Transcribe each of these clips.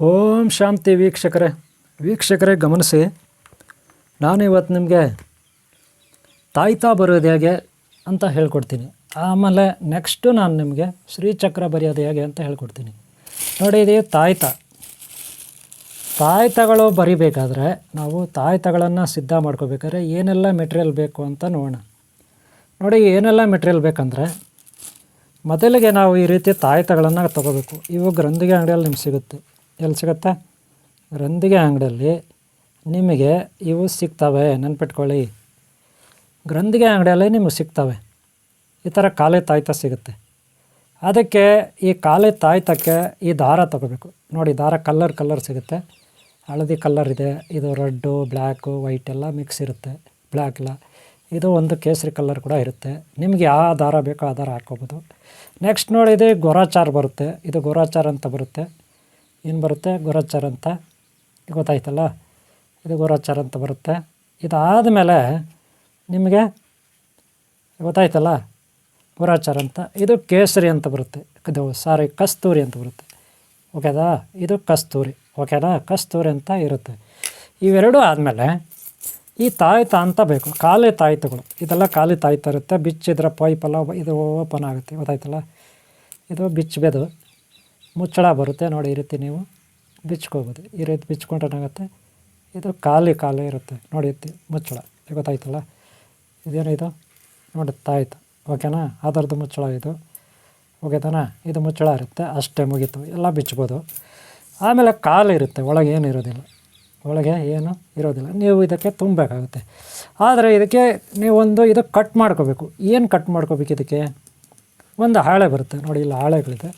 ಓಂ ಶಾಂತಿ ವೀಕ್ಷಕರೇ ಗಮನಿಸಿ. ನಾನು ಇವತ್ತು ನಿಮಗೆ ತಾಯ್ತಾ ಬರೋದು ಹೇಗೆ ಅಂತ ಹೇಳ್ಕೊಡ್ತೀನಿ. ಆಮೇಲೆ ನೆಕ್ಸ್ಟು ನಾನು ನಿಮಗೆ ಶ್ರೀಚಕ್ರ ಬರೆಯೋದು ಹೇಗೆ ಅಂತ ಹೇಳ್ಕೊಡ್ತೀನಿ. ನೋಡಿ, ಇದು ತಾಯ್ತಗಳು ಬರಿಬೇಕಾದ್ರೆ ನಾವು ತಾಯ್ತಗಳನ್ನು ಸಿದ್ಧ ಮಾಡ್ಕೋಬೇಕಾದ್ರೆ ಏನೆಲ್ಲ ಮೆಟೀರಿಯಲ್ ಬೇಕು ಅಂತ ನೋಡೋಣ. ನೋಡಿ, ಏನೆಲ್ಲ ಮೆಟೀರಿಯಲ್ ಬೇಕಂದರೆ ಮೊದಲಿಗೆ ನಾವು ಈ ರೀತಿ ತಾಯ್ತಗಳನ್ನು ತೊಗೋಬೇಕು. ಇವು ಗ್ರಂಥಿಗೆ ಅಂಗಡಿಯಲ್ಲಿ ನಿಮ್ಗೆ ಸಿಗುತ್ತೆ. ಎಲ್ಲಿ ಸಿಗುತ್ತೆ? ಗ್ರಂಥಿಗೆ ಅಂಗಡಿಯಲ್ಲಿ ನಿಮಗೆ ಇವು ಸಿಗ್ತವೆ. ನೆನ್ಪಿಟ್ಕೊಳ್ಳಿ, ಗ್ರಂಥಿಗೆ ಅಂಗಡಿಯಲ್ಲಿ ನಿಮಗೆ ಸಿಗ್ತವೆ. ಈ ಥರ ಖಾಲಿ ತಾಯ್ತ ಸಿಗುತ್ತೆ. ಅದಕ್ಕೆ ಈ ಖಾಲಿ ತಾಯ್ತಕ್ಕೆ ಈ ದಾರ ತೊಗೋಬೇಕು. ನೋಡಿ, ದಾರ ಕಲ್ಲರ್ ಸಿಗುತ್ತೆ. ಹಳದಿ ಕಲ್ಲರ್ ಇದೆ, ಇದು ರೆಡ್ಡು, ಬ್ಲ್ಯಾಕು, ವೈಟ್ ಎಲ್ಲ ಮಿಕ್ಸ್ ಇರುತ್ತೆ. ಬ್ಲ್ಯಾಕ್ ಇಲ್ಲ, ಇದು ಒಂದು ಕೇಸರಿ ಕಲ್ಲರ್ ಕೂಡ ಇರುತ್ತೆ. ನಿಮಗೆ ಯಾವ ದಾರ ಬೇಕೋ ಆ ದಾರ ಹಾಕ್ಕೋಬೋದು. ನೆಕ್ಸ್ಟ್ ನೋಡಿ, ಇದು ಗೊರಾಚಾರ್ ಬರುತ್ತೆ. ಇದು ಗೊರಾಚಾರ್ ಅಂತ ಬರುತ್ತೆ. ಏನು ಬರುತ್ತೆ? ಗೊರಾಚಾರ್ ಅಂತ ಗೊತ್ತಾಯ್ತಲ್ಲ, ಇದು ಗೊರಾಚಾರ್ ಅಂತ ಬರುತ್ತೆ. ಇದಾದಮೇಲೆ ನಿಮಗೆ ಗೊತ್ತಾಯ್ತಲ್ಲ ಗೊರಾಚಾರ್ ಅಂತ. ಇದು ಕೇಸರಿ ಅಂತ ಬರುತ್ತೆ. ಕಸ್ತೂರಿ ಅಂತ ಬರುತ್ತೆ. ಓಕೆದಾ? ಇದು ಕಸ್ತೂರಿ. ಓಕೆನಾ? ಕಸ್ತೂರಿ ಅಂತ ಇರುತ್ತೆ. ಇವೆರಡೂ ಆದಮೇಲೆ ಈ ತಾಯ್ತ ಅಂತ ಬೇಕು. ಖಾಲಿ ತಾಯ್ತಗಳು, ಇದೆಲ್ಲ ಖಾಲಿ ತಾಯ್ತ ಇರುತ್ತೆ. ಬಿಚ್ಚಿದ್ರೆ ಪೈಪೆಲ್ಲ ಇದು ಓಪನ್ ಆಗುತ್ತೆ. ಗೊತ್ತಾಯ್ತಲ್ಲ, ಇದು ಬಿಚ್ಚಬೇಕು. ಮುಚ್ಚಳ ಬರುತ್ತೆ. ನೋಡಿ, ಈ ರೀತಿ ನೀವು ಬಿಚ್ಕೋಬೋದು. ಈ ರೀತಿ ಬಿಚ್ಕೊಂಡ್ರೆ ಏನಾಗುತ್ತೆ, ಇದು ಖಾಲಿ ಇರುತ್ತೆ. ನೋಡಿ, ಮುಚ್ಚಳ ಗೊತ್ತಾಯ್ತಲ್ಲ. ಇದೇನಿದು ನೋಡಿ, ತಾಯ್ತು. ಓಕೆನಾ? ಅದರದ್ದು ಮುಚ್ಚಳ ಇದು. ಓಕೆತಾನ? ಇದು ಮುಚ್ಚಳ ಇರುತ್ತೆ. ಅಷ್ಟೇ, ಮುಗೀತು. ಎಲ್ಲ ಬಿಚ್ಬೋದು. ಆಮೇಲೆ ಕಾಲು ಇರುತ್ತೆ. ಒಳಗೆ ಏನು ಇರೋದಿಲ್ಲ. ನೀವು ಇದಕ್ಕೆ ತುಂಬಬೇಕಾಗುತ್ತೆ. ಆದರೆ ಇದಕ್ಕೆ ನೀವೊಂದು ಇದು ಕಟ್ ಮಾಡ್ಕೋಬೇಕು. ಏನು ಕಟ್ ಮಾಡ್ಕೋಬೇಕು? ಇದಕ್ಕೆ ಒಂದು ಹಾಳೆ ಬರುತ್ತೆ. ನೋಡಿ, ಇಲ್ಲಿ ಹಾಳೆಗಳಿದೆ.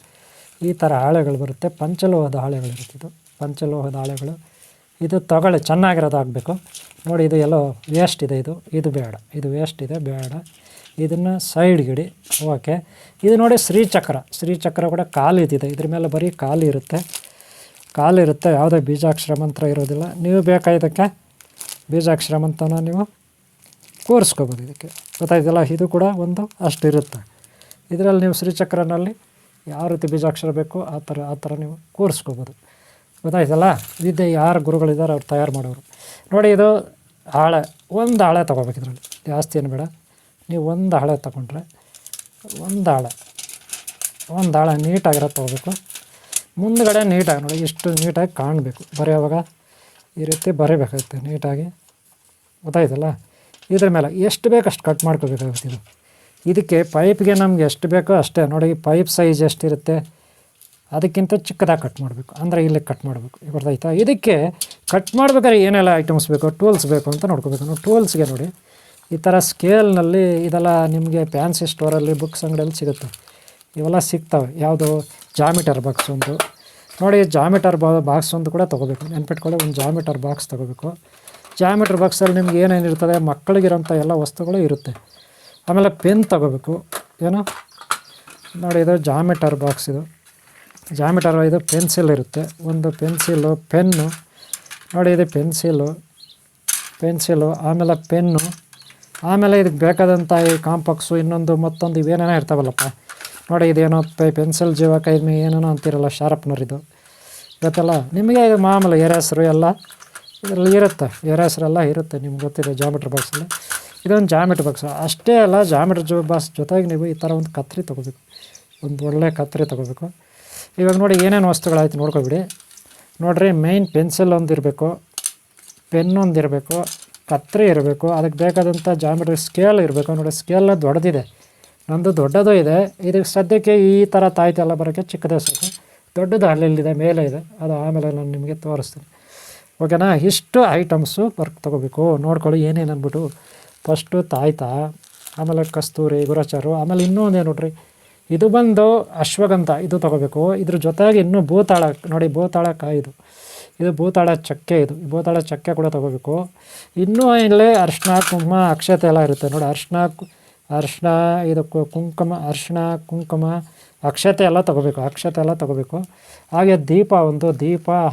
ಈ ಥರ ಹಾಳೆಗಳು ಬರುತ್ತೆ. ಪಂಚಲೋಹದ ಹಾಳೆಗಳಿರುತ್ತೆ. ಇದು ಪಂಚಲೋಹದ ಹಾಳೆಗಳು. ಇದು ತಗೊಳ್ಳಿ, ಚೆನ್ನಾಗಿರೋದು ಆಗಬೇಕು. ನೋಡಿ, ಇದು ಎಲ್ಲೋ ವೇಸ್ಟ್ ಇದೆ. ಇದು ಬೇಡ. ಇದು ವೇಸ್ಟ್ ಇದೆ, ಬೇಡ. ಇದನ್ನು ಸೈಡ್ಗಿಡಿ. ಓಕೆ. ಇದು ನೋಡಿ, ಶ್ರೀಚಕ್ರ ಕೂಡ ಖಾಲಿ ಇದಿದೆ. ಇದ್ರ ಮೇಲೆ ಬರೀ ಖಾಲಿ ಇರುತ್ತೆ. ಯಾವುದೇ ಬೀಜಾಕ್ಷರ ಮಂತ್ರ ಇರೋದಿಲ್ಲ. ನೀವು ಬೇಕಾದಕ್ಕೆ ಬೀಜಾಕ್ಷರ ಮಂತ್ರನ ನೀವು ಕೂರಿಸ್ಕೋಬೋದು ಇದಕ್ಕೆ. ಗೊತ್ತಾಯ್ತಲ್ಲ? ಇದು ಕೂಡ ಒಂದು ಅಷ್ಟಿರುತ್ತೆ. ಇದರಲ್ಲಿ ನೀವು ಶ್ರೀಚಕ್ರನಲ್ಲಿ ಯಾವ ರೀತಿ ಬೀಜಾಕ್ಷರ ಬೇಕೋ ಆ ಥರ ನೀವು ಕೂರಿಸ್ಕೋಬೋದು. ಗೊತ್ತಾಯ್ತಲ್ಲ? ವಿದ್ಯೆ ಯಾರು ಗುರುಗಳಿದ್ದಾರೆ ಅವ್ರು ತಯಾರು ಮಾಡೋರು. ನೋಡಿ, ಇದು ಹಾಳೆ. ಒಂದು ಹಾಳೆ ತೊಗೋಬೇಕು. ಇದರಲ್ಲಿ ಜಾಸ್ತಿ ಏನು ಬೇಡ. ನೀವು ಒಂದು ಹಾಳೆ ತೊಗೊಂಡ್ರೆ ಒಂದು ಹಾಳೆ ನೀಟಾಗಿರೋ ತೊಗೋಬೇಕು. ಮುಂದುಗಡೆ ನೀಟಾಗಿ ನೋಡಿ, ಇಷ್ಟು ನೀಟಾಗಿ ಕಾಣಬೇಕು. ಬರೆಯುವಾಗ ಈ ರೀತಿ ಬರೀಬೇಕಾಗುತ್ತೆ ನೀಟಾಗಿ. ಗೊತ್ತಾಯ್ತಲ್ಲ? ಇದ್ರ ಮೇಲೆ ಎಷ್ಟು ಬೇಕು ಅಷ್ಟು ಕಟ್ ಮಾಡ್ಕೋಬೇಕಾಗುತ್ತೆ. ಇದಕ್ಕೆ ಪೈಪ್ಗೆ ನಮ್ಗೆ ಎಷ್ಟು ಬೇಕೋ ಅಷ್ಟೇ. ನೋಡಿ, ಪೈಪ್ ಸೈಜ್ ಎಷ್ಟಿರುತ್ತೆ ಅದಕ್ಕಿಂತ ಚಿಕ್ಕದಾಗಿ ಕಟ್ ಮಾಡಬೇಕು. ಅಂದರೆ ಇಲ್ಲಿ ಕಟ್ ಮಾಡಬೇಕು. ಗೊತ್ತಾಯ್ತಾ? ಇದಕ್ಕೆ ಕಟ್ ಮಾಡ್ಬೇಕಾದ್ರೆ ಏನೆಲ್ಲ ಐಟಮ್ಸ್ ಬೇಕು, ಟೂಲ್ಸ್ ಬೇಕು ಅಂತ ನೋಡ್ಕೋಬೇಕು. ನಾವು ಟೂಲ್ಸ್ಗೆ ನೋಡಿ, ಈ ಥರ ಸ್ಕೇಲ್ನಲ್ಲಿ ಇದೆಲ್ಲ ನಿಮಗೆ ಫ್ಯಾನ್ಸಿ ಸ್ಟೋರಲ್ಲಿ, ಬುಕ್ಸ್ ಅಂಗಡಿಯಲ್ಲಿ ಸಿಗುತ್ತೆ. ಇವೆಲ್ಲ ಸಿಗ್ತವೆ. ಯಾವುದು? ಜಾಮಿಟರ್ ಬಾಕ್ಸ್ ಒಂದು ನೋಡಿ, ಜಾಮಿಟರ್ ಬಾಕ್ಸ್ ಒಂದು ಕೂಡ ತೊಗೋಬೇಕು. ನೆನ್ಪಿಟ್ಕೊಳ್ಳಿ, ಒಂದು ಜಾಮಿಟರ್ ಬಾಕ್ಸ್ ತೊಗೋಬೇಕು. ಜಾಮಿಟರ್ ಬಾಕ್ಸಲ್ಲಿ ನಿಮ್ಗೆ ಏನೇನಿರ್ತದೆ, ಮಕ್ಕಳಿಗಿರೋಂಥ ಎಲ್ಲ ವಸ್ತುಗಳು ಇರುತ್ತೆ. ಆಮೇಲೆ ಪೆನ್ ತೊಗೋಬೇಕು. ಏನು ನೋಡಿ, ಇದು ಜಾಮಿಟರ್ ಬಾಕ್ಸ್. ಇದು ಪೆನ್ಸಿಲ್ ಇರುತ್ತೆ. ಒಂದು ಪೆನ್ಸಿಲು, ಪೆನ್ನು ನೋಡಿ, ಇದು ಪೆನ್ಸಿಲು ಆಮೇಲೆ ಪೆನ್ನು, ಆಮೇಲೆ ಇದಕ್ಕೆ ಬೇಕಾದಂಥ ಈ ಕಾಂಪಾಕ್ಸು, ಮತ್ತೊಂದು ಇವೇನೇನೋ ಇರ್ತಾವಲ್ಲಪ್ಪ. ನೋಡಿ, ಇದೇನೋ ಪೆನ್ಸಿಲ್ ಜೀವ ಕೈಮಿ ಏನೇನೋ ಅಂತಿರಲ್ಲ, ಶಾರ್ಪ್ನರ್. ಇದು ಗೊತ್ತಲ್ಲ ನಿಮಗೆ? ಇದು ಮಾಮೂಲು ಎರೇಸರು ಎಲ್ಲ ಇದರಲ್ಲಿ ಇರುತ್ತೆ. ಎರೇಸರೆಲ್ಲ ಇರುತ್ತೆ, ನಿಮ್ಗೆ ಗೊತ್ತಿದೆ ಜಾಮಿಟ್ರಿ ಬಾಕ್ಸಲ್ಲಿ. ಇದೊಂದು ಜಾಮಿಟ್ರಿ ಬಾಕ್ಸ್. ಅಷ್ಟೇ ಅಲ್ಲ, ಜಾಮಿಟ್ರಿ ಬಾಕ್ಸ್ ಜೊತೆಗೆ ನೀವು ಈ ಥರ ಒಂದು ಕತ್ರಿ ತೊಗೋಬೇಕು. ಒಂದು ಒಳ್ಳೆ ಕತ್ರಿ ತೊಗೋಬೇಕು. ಇವಾಗ ನೋಡಿ, ಏನೇನು ವಸ್ತುಗಳಾಯ್ತು ನೋಡ್ಕೊಬಿಡಿ. ನೋಡಿರಿ, ಮೇಯ್ನ್ ಪೆನ್ಸಿಲ್ ಒಂದು ಇರಬೇಕು, ಪೆನ್ ಒಂದು ಇರಬೇಕು, ಕತ್ರಿ ಇರಬೇಕು. ಅದಕ್ಕೆ ಬೇಕಾದಂಥ ಜಾಮಿಟ್ರಿ ಸ್ಕೇಲ್ ಇರಬೇಕು. ನೋಡಿ, ಸ್ಕೇಲ್ ದೊಡ್ಡದಿದೆ, ನಂದು ದೊಡ್ಡದು ಇದೆ. ಇದಕ್ಕೆ ಸದ್ಯಕ್ಕೆ ಈ ಥರ ತಾಯ್ತೆಲ್ಲ ಬರೋಕ್ಕೆ ಚಿಕ್ಕದೇ ಸಾಕು. ದೊಡ್ಡದು ಅಲ್ಲಿದೆ, ಮೇಲೆ ಇದೆ. ಅದು ಆಮೇಲೆ ನಾನು ನಿಮಗೆ ತೋರಿಸ್ತೀನಿ. ಓಕೆನಾ? ಇಷ್ಟು ಐಟಮ್ಸು ತೊಗೋಬೇಕು. ನೋಡ್ಕೊಳ್ಳಿ ಏನೇನು ಅಂದ್ಬಿಟ್ಟು. ಫಸ್ಟು ತಾಯ್ತ, ಆಮೇಲೆ ಕಸ್ತೂರಿ, ಗುರಾಚಾರು, ಆಮೇಲೆ ಇನ್ನೂ ಒಂದೇ ನೋಡ್ರಿ, ಇದು ಬಂದು ಅಶ್ವಗಂಧ. ಇದು ತೊಗೋಬೇಕು. ಇದ್ರ ಜೊತೆಗೆ ಇನ್ನೂ ಭೂತಾಳ. ನೋಡಿ, ಭೂತಾಳ ಕಾಯಿ. ಇದು ಭೂತಾಳ ಚಕ್ಕೆ. ಈ ಭೂತಾಳ ಚಕ್ಕೆ ಕೂಡ ತೊಗೋಬೇಕು. ಇನ್ನೂ ಇಲ್ಲೇ ಅರಿಶಿನ, ಕುಂಕುಮ, ಅಕ್ಷತೆ ಎಲ್ಲ ಇರುತ್ತೆ. ನೋಡಿ, ಅರಿಶಿನ ಇದು ಕುಂಕುಮ, ಅರಿಶಿನ, ಕುಂಕುಮ, ಅಕ್ಷತೆ ಎಲ್ಲ ತೊಗೋಬೇಕು. ಹಾಗೆ ದೀಪ,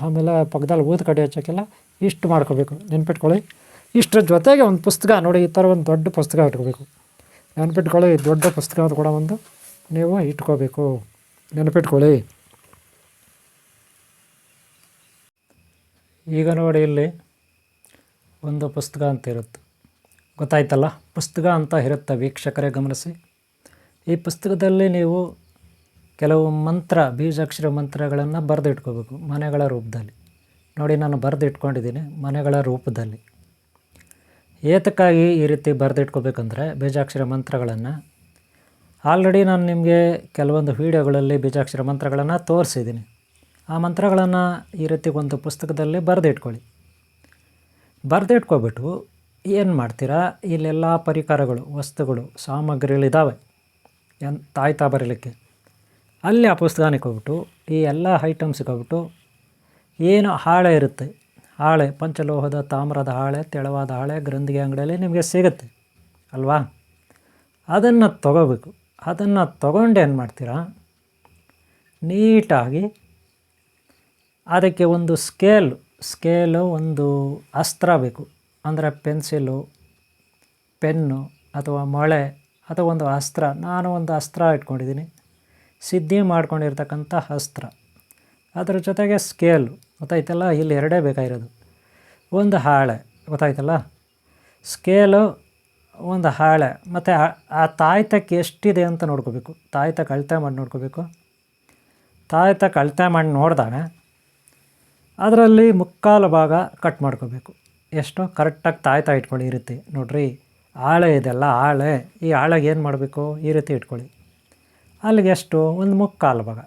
ಆಮೇಲೆ ಪಕ್ಕದಲ್ಲಿ ಊದು ಕಡ್ಡಿ ಹಚ್ಚೋಕ್ಕೆಲ್ಲ ಇಷ್ಟು ಮಾಡ್ಕೋಬೇಕು. ನೆನ್ಪಿಟ್ಕೊಳ್ಳಿ. ಇಷ್ಟರ ಜೊತೆಗೆ ಒಂದು ಪುಸ್ತಕ. ನೋಡಿ, ಈ ಥರ ಒಂದು ದೊಡ್ಡ ಪುಸ್ತಕ ಇಟ್ಕೋಬೇಕು. ನೆನ್ಪಿಟ್ಕೊಳ್ಳಿ, ದೊಡ್ಡ ಪುಸ್ತಕ ಕೂಡ ಒಂದು ನೀವು ಇಟ್ಕೋಬೇಕು. ನೆನಪಿಟ್ಕೊಳ್ಳಿ. ಈಗ ನೋಡಿ ಇಲ್ಲಿ ಒಂದು ಪುಸ್ತಕ ಅಂತ ಇರುತ್ತೆ, ಗೊತ್ತಾಯ್ತಲ್ಲ? ಪುಸ್ತಕ ಅಂತ ಇರುತ್ತೆ ವೀಕ್ಷಕರೇ, ಗಮನಿಸಿ. ಈ ಪುಸ್ತಕದಲ್ಲಿ ನೀವು ಕೆಲವು ಮಂತ್ರ, ಬೀಜಾಕ್ಷರ ಮಂತ್ರಗಳನ್ನು ಬರೆದು ಇಟ್ಕೋಬೇಕು ಮನೆಗಳ ರೂಪದಲ್ಲಿ. ನೋಡಿ, ನಾನು ಬರೆದು ಇಟ್ಕೊಂಡಿದ್ದೀನಿ ಮನೆಗಳ ರೂಪದಲ್ಲಿ. ಏತಕ್ಕಾಗಿ ಈ ರೀತಿ ಬರೆದಿಟ್ಕೋಬೇಕಂದ್ರೆ ಬೀಜಾಕ್ಷರ ಮಂತ್ರಗಳನ್ನು ಆಲ್ರೆಡಿ ನಾನು ನಿಮಗೆ ಕೆಲವೊಂದು ವೀಡಿಯೋಗಳಲ್ಲಿ ಬೀಜಾಕ್ಷರ ಮಂತ್ರಗಳನ್ನು ತೋರಿಸಿದ್ದೀನಿ. ಆ ಮಂತ್ರಗಳನ್ನು ಈ ರೀತಿ ಒಂದು ಪುಸ್ತಕದಲ್ಲಿ ಬರೆದಿಟ್ಕೊಳ್ಳಿ. ಬರೆದಿಟ್ಕೊಬಿಟ್ಟು ಏನು ಮಾಡ್ತೀರಾ, ಇಲ್ಲೆಲ್ಲ ಪರಿಕರಗಳು, ವಸ್ತುಗಳು, ಸಾಮಗ್ರಿಗಳಿದ್ದಾವೆ ತಾಯ್ತಾ ಬರೀಲಿಕ್ಕೆ. ಅಲ್ಲಿ ಆ ಪುಸ್ತಕನ ಇಟ್ಕೊಬಿಟ್ಟು ಈ ಎಲ್ಲ ಐಟಮ್ಸ್ ಇಟ್ಕೊಬಿಟ್ಟು ಏನು ಹಾಳೆ ಇರುತ್ತೆ, ಹಾಳೆ, ಪಂಚಲೋಹದ ತಾಮ್ರದ ಹಾಳೆ, ತೆಳುವಾದ ಹಾಳೆ ಗ್ರಂಥಿಗೆ ಅಂಗಡಿಯಲ್ಲಿ ನಿಮಗೆ ಸಿಗುತ್ತೆ ಅಲ್ವಾ? ಅದನ್ನು ತಗೋಬೇಕು. ಅದನ್ನು ತಗೊಂಡು ಏನು ಮಾಡ್ತೀರಾ, ನೀಟಾಗಿ ಅದಕ್ಕೆ ಒಂದು ಸ್ಕೇಲು, ಒಂದು ಅಸ್ತ್ರ ಬೇಕು. ಅಂದರೆ ಪೆನ್ಸಿಲು, ಪೆನ್ನು ಅಥವಾ ಮೊಳೆ ಅಥವಾ ಒಂದು ಅಸ್ತ್ರ. ನಾನು ಒಂದು ಅಸ್ತ್ರ ಇಟ್ಕೊಂಡಿದ್ದೀನಿ, ಸಿದ್ಧಿ ಮಾಡ್ಕೊಂಡಿರ್ತಕ್ಕಂಥ ಅಸ್ತ್ರ. ಅದರ ಜೊತೆಗೆ ಸ್ಕೇಲು, ಗೊತ್ತಾಯ್ತಲ್ಲ? ಇಲ್ಲಿ ಎರಡೇ ಬೇಕಾಗಿರೋದು. ಒಂದು ಹಾಳೆ, ಗೊತ್ತಾಯ್ತಲ್ಲ? ಸ್ಕೇಲು, ಒಂದು ಹಾಳೆ, ಮತ್ತು ಆ ತಾಯ್ತಕ್ಕೆ ಎಷ್ಟಿದೆ ಅಂತ ನೋಡ್ಕೋಬೇಕು. ತಾಯ್ತಕ್ಕೆ ಅಳತೆ ಮಾಡಿ ನೋಡ್ಕೋಬೇಕು. ತಾಯ್ತಕ್ಕೆ ಅಳತೆ ಮಾಡಿ ನೋಡಿದಾಗ ಅದರಲ್ಲಿ ಮುಕ್ಕಾಲು ಭಾಗ ಕಟ್ ಮಾಡ್ಕೋಬೇಕು. ಎಷ್ಟು ಕರೆಕ್ಟಾಗಿ ತಾಯ್ತಾ ಇಟ್ಕೊಳ್ಳಿ. ಈ ರೀತಿ ನೋಡಿರಿ, ಹಾಳೆ ಇದೆಲ್ಲ ಹಾಳೆ. ಈ ಹಾಳೆಗೆ ಏನು ಮಾಡಬೇಕು, ಈ ರೀತಿ ಇಟ್ಕೊಳ್ಳಿ. ಅಲ್ಲಿಗೆ ಎಷ್ಟು, ಒಂದು ಮುಕ್ಕಾಲು ಭಾಗ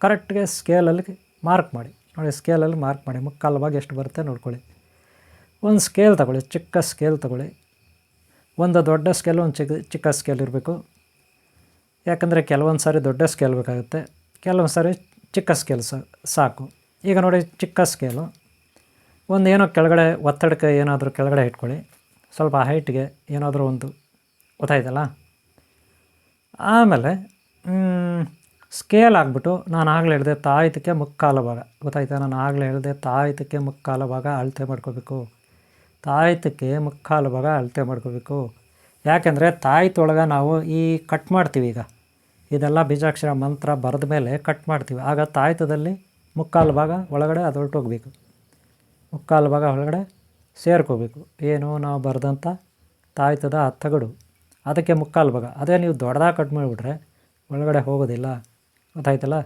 ಕರೆಕ್ಟ್ಗೆ ಸ್ಕೇಲಲ್ಲಿ ಮಾರ್ಕ್ ಮಾಡಿ. ನೋಡಿ, ಸ್ಕೇಲಲ್ಲಿ ಮಾರ್ಕ್ ಮಾಡಿ ಮುಕ್ಕಾಲು ಭಾಗ ಎಷ್ಟು ಬರುತ್ತೆ ನೋಡ್ಕೊಳ್ಳಿ. ಒಂದು ಸ್ಕೇಲ್ ತಗೊಳ್ಳಿ, ಚಿಕ್ಕ ಸ್ಕೇಲ್ ತಗೊಳ್ಳಿ. ಒಂದು ದೊಡ್ಡ ಸ್ಕೇಲು, ಒಂದು ಚಿಕ್ಕ ಸ್ಕೇಲ್ ಇರಬೇಕು. ಯಾಕಂದರೆ ಕೆಲವೊಂದು ಸಾರಿ ದೊಡ್ಡ ಸ್ಕೇಲ್ ಬೇಕಾಗುತ್ತೆ, ಕೆಲವೊಂದು ಸಾರಿ ಚಿಕ್ಕ ಸ್ಕೇಲ್ ಸಾಕು. ಈಗ ನೋಡಿ, ಚಿಕ್ಕ ಸ್ಕೇಲು ಒಂದು ಏನೋ ಕೆಳಗಡೆ ಒತ್ತಡಕ್ಕೆ ಏನಾದರೂ ಕೆಳಗಡೆ ಇಟ್ಕೊಳ್ಳಿ, ಸ್ವಲ್ಪ ಹೈಟ್ಗೆ ಏನಾದರೂ ಒಂದು, ಗೊತ್ತಾಯ್ತಲ್ಲ? ಆಮೇಲೆ ಸ್ಕೇಲ್ ಆಗಿಬಿಟ್ಟು ನಾನು ಆಗಲೇ ಹೇಳಿದೆ ತಾಯ್ತಕ್ಕೆ ಮುಕ್ಕಾಲು ಭಾಗ, ಗೊತ್ತಾಯ್ತಾ? ನಾನು ಆಗಲೇ ಹೇಳಿದೆ ತಾಯ್ತಕ್ಕೆ ಮುಕ್ಕಾಲು ಭಾಗ ಅಳತೆ ಮಾಡ್ಕೋಬೇಕು. ತಾಯ್ತಕ್ಕೆ ಮುಕ್ಕಾಲು ಭಾಗ ಅಳತೆ ಮಾಡ್ಕೋಬೇಕು. ಯಾಕೆಂದರೆ ತಾಯ್ತೊಳಗೆ ನಾವು ಈ ಕಟ್ ಮಾಡ್ತೀವಿ. ಈಗ ಇದೆಲ್ಲ ಬೀಜಾಕ್ಷರ ಮಂತ್ರ ಬರೆದ ಮೇಲೆ ಕಟ್ ಮಾಡ್ತೀವಿ. ಆಗ ತಾಯ್ತದಲ್ಲಿ ಮುಕ್ಕಾಲು ಭಾಗ ಒಳಗಡೆ ಅದು ಹೊರಟೋಗ್ಬೇಕು, ಮುಕ್ಕಾಲು ಭಾಗ ಒಳಗಡೆ ಸೇರ್ಕೋಬೇಕು. ಏನು ನಾವು ಬರೆದಂಥ ತಾಯ್ತದ ತಗಡು, ಅದಕ್ಕೆ ಮುಕ್ಕಾಲು ಭಾಗ. ಅದೇ ನೀವು ದೊಡ್ಡದಾಗಿ ಕಟ್ ಮಾಡಿಬಿಟ್ರೆ ಒಳಗಡೆ ಹೋಗೋದಿಲ್ಲ, ಗೊತ್ತಾಯ್ತಲ್ಲ?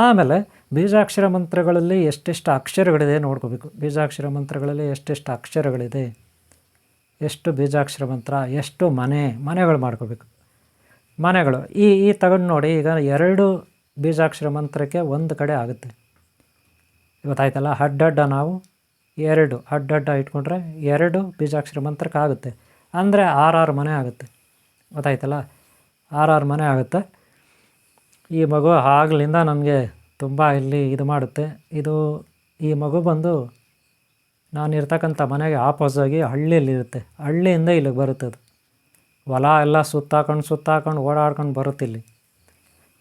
ಆಮೇಲೆ ಬೀಜಾಕ್ಷರ ಮಂತ್ರಗಳಲ್ಲಿ ಎಷ್ಟೆಷ್ಟು ಅಕ್ಷರಗಳಿದೆ ನೋಡ್ಕೋಬೇಕು. ಬೀಜಾಕ್ಷರ ಮಂತ್ರಗಳಲ್ಲಿ ಎಷ್ಟೆಷ್ಟು ಅಕ್ಷರಗಳಿದೆ, ಎಷ್ಟು ಬೀಜಾಕ್ಷರ ಮಂತ್ರ, ಎಷ್ಟು ಮನೆಗಳು ಮಾಡ್ಕೋಬೇಕು. ಮನೆಗಳು ಈ ತಗೊಂಡು ನೋಡಿ, ಈಗ 2 ಬೀಜಾಕ್ಷರ ಮಂತ್ರಕ್ಕೆ ಒಂದು ಕಡೆ ಆಗುತ್ತೆ, ಗೊತ್ತಾಯ್ತಲ್ಲ? ಅಡ್ಡಡ್ಡ ನಾವು 2 ಅಡ್ಡಡ್ಡ ಇಟ್ಕೊಂಡ್ರೆ 2 ಬೀಜಾಕ್ಷರ ಮಂತ್ರಕ್ಕೆ ಆಗುತ್ತೆ. ಅಂದರೆ 6 ಮನೆ ಆಗುತ್ತೆ, ಗೊತ್ತಾಯ್ತಲ್ಲ? 6 ಮನೆ ಆಗುತ್ತೆ. ಈ ಮಗು ಆಗ್ಲಿಂದ ನನಗೆ ತುಂಬ ಇಲ್ಲಿ ಇದು ಮಾಡುತ್ತೆ. ಈ ಮಗು ಬಂದು ನಾನಿರ್ತಕ್ಕಂಥ ಮನೆಗೆ ಆಪೋಸಾಗಿ ಹಳ್ಳಿಯಲ್ಲಿರುತ್ತೆ. ಹಳ್ಳಿಯಿಂದ ಇಲ್ಲಿಗೆ ಬರುತ್ತೆ. ಅದು ಹೊಲ ಎಲ್ಲ ಸುತ್ತಾಕೊಂಡು ಓಡಾಡ್ಕೊಂಡು ಬರುತ್ತೆ ಇಲ್ಲಿ.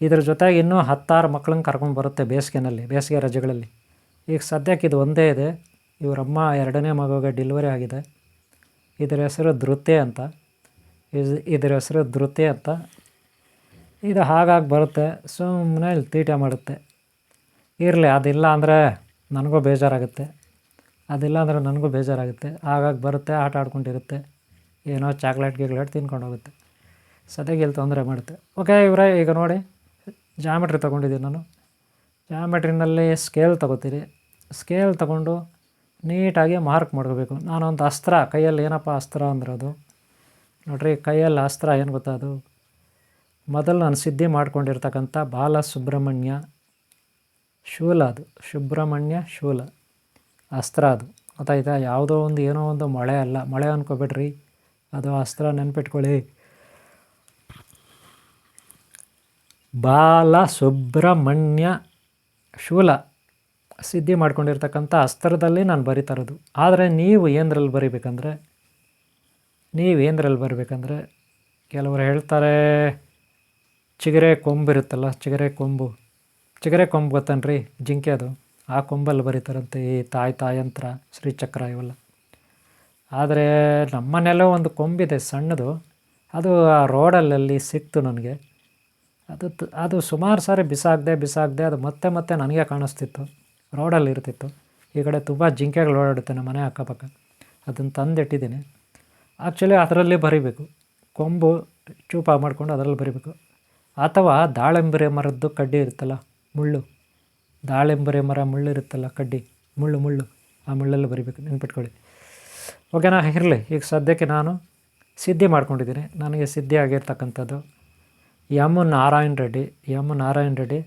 ಇದ್ರ ಜೊತೆಗೆ ಇನ್ನೂ 10 ಮಕ್ಕಳನ್ನ ಕರ್ಕೊಂಡು ಬರುತ್ತೆ ಬೇಸಿಗೆ ರಜೆಗಳಲ್ಲಿ. ಈಗ ಸದ್ಯಕ್ಕೆ ಇದು ಒಂದೇ ಇದೆ. ಇವರಮ್ಮ 2ನೇ ಮಗುಗೆ ಡೆಲಿವರಿ ಆಗಿದೆ. ಇದರ ಹೆಸರು ಧೃತಿ ಅಂತ. ಇದು ಹಾಗಾಗಿ ಬರುತ್ತೆ, ಸುಮ್ಮನೆ ಇಲ್ಲಿ ತೀಟ ಮಾಡುತ್ತೆ. ಇರಲಿ, ಅದಿಲ್ಲ ಅಂದರೆ ನನಗೂ ಬೇಜಾರಾಗುತ್ತೆ. ಹಾಗಾಗಿ ಬರುತ್ತೆ, ಆಟ ಆಡ್ಕೊಂಡಿರುತ್ತೆ, ಏನೋ ಚಾಕ್ಲೇಟ್ ತಿನ್ಕೊಂಡು ಹೋಗುತ್ತೆ. ಸದ್ಯಕ್ಕೆ ಇಲ್ಲಿ ತೊಂದರೆ ಮಾಡುತ್ತೆ. ಓಕೆ ಇವರೇ, ಈಗ ನೋಡಿ ಜಾಮೆಟ್ರಿ ತೊಗೊಂಡಿದ್ದೀನಿ ನಾನು. ಜಾಮೆಟ್ರಿನಲ್ಲಿ ಸ್ಕೇಲ್ ತೊಗೋತೀರಿ. ಸ್ಕೇಲ್ ತೊಗೊಂಡು ನೀಟಾಗಿ ಮಾರ್ಕ್ ಮಾಡ್ಕೋಬೇಕು. ನಾನೊಂದು ಅಸ್ತ್ರ ಕೈಯಲ್ಲಿ, ಏನಪ್ಪ ಅಸ್ತ್ರ ಅಂದ್ರೆ ಅದು ನೋಡ್ರಿ, ಕೈಯಲ್ಲಿ ಅಸ್ತ್ರ ಏನು ಗೊತ್ತಾ, ಅದು ಮೊದಲು ನಾನು ಸಿದ್ಧಿ ಮಾಡ್ಕೊಂಡಿರ್ತಕ್ಕಂಥ ಬಾಲಸುಬ್ರಹ್ಮಣ್ಯ ಶೂಲ, ಅದು ಸುಬ್ರಹ್ಮಣ್ಯ ಶೂಲ ಅಸ್ತ್ರ. ಅದು ಗೊತ್ತಾಯ್ತಾ? ಯಾವುದೋ ಒಂದು ಏನೋ ಒಂದು ಮೊಳೆ ಅಲ್ಲ, ಮೊಳೆ ಅಂದ್ಕೊಬೇಡ್ರಿ, ಅದು ಅಸ್ತ್ರ ನೆನ್ಪಿಟ್ಕೊಳ್ಳಿ. ಬಾಲಸುಬ್ರಹ್ಮಣ್ಯ ಶೂಲ ಸಿದ್ಧಿ ಮಾಡ್ಕೊಂಡಿರ್ತಕ್ಕಂಥ ಅಸ್ತ್ರದಲ್ಲಿ ನಾನು ಬರಿತಾ ಇರೋದು. ಆದರೆ ನೀವು ಏನರಲ್ಲಿ ಬರಿಬೇಕಂದ್ರೆ ಕೆಲವರು ಹೇಳ್ತಾರೆ ಚಿಗರೆ ಕೊಂಬು ಇರುತ್ತಲ್ಲ, ಚಿಗರೆ ಕೊಂಬು ಗೊತ್ತನ್ರಿ, ಜಿಂಕೆ, ಅದು ಆ ಕೊಂಬಲ್ಲಿ ಬರೀತಾರಂತೆ ಈ ತಾಯಂತ್ರ, ಶ್ರೀಚಕ್ರ ಇವೆಲ್ಲ. ಆದರೆ ನಮ್ಮನೆಲ್ಲೋ ಒಂದು ಕೊಂಬಿದೆ ಸಣ್ಣದು, ಅದು ಆ ರೋಡಲ್ಲಿ ಸಿಕ್ತು ನನಗೆ. ಅದು ಸುಮಾರು ಸಾರಿ ಬಿಸಾಕ್ದೆ ಅದು ಮತ್ತೆ ನನಗೆ ಕಾಣಿಸ್ತಿತ್ತು, ರೋಡಲ್ಲಿ ಇರ್ತಿತ್ತು. ಈ ಕಡೆ ತುಂಬ ಜಿಂಕೆಗಳು ಓಡಾಡುತ್ತೆ ನಮ್ಮ ಮನೆ ಅಕ್ಕಪಕ್ಕ. ಅದನ್ನು ತಂದಿಟ್ಟಿದ್ದೀನಿ. ಆ್ಯಕ್ಚುಲಿ ಅದರಲ್ಲಿ ಬರಿಬೇಕು, ಕೊಂಬು ಚೂಪ ಮಾಡಿಕೊಂಡು ಅದರಲ್ಲಿ ಬರಿಬೇಕು. ಅಥವಾ ದಾಳಿಂಬೆ ಮರದ್ದು ಕಡ್ಡಿ ಇರುತ್ತಲ್ಲ, ಮುಳ್ಳು, ದಾಳಿಂಬೆ ಮರ ಮುಳ್ಳಿರುತ್ತಲ್ಲ, ಕಡ್ಡಿ ಮುಳ್ಳು ಆ ಮುಳ್ಳಲ್ಲಿ ಬರಿಬೇಕು, ನೆನ್ಪಿಟ್ಕೊಳ್ಳಿ. ಓಕೆನಾ? ಇರಲಿ. ಈಗ ಸದ್ಯಕ್ಕೆ ನಾನು ಸಿದ್ಧಿ ಮಾಡ್ಕೊಂಡಿದ್ದೀನಿ. ನನಗೆ ಸಿದ್ಧಿ ಆಗಿರ್ತಕ್ಕಂಥದ್ದು ಎಮ್ ನಾರಾಯಣ ರೆಡ್ಡಿ,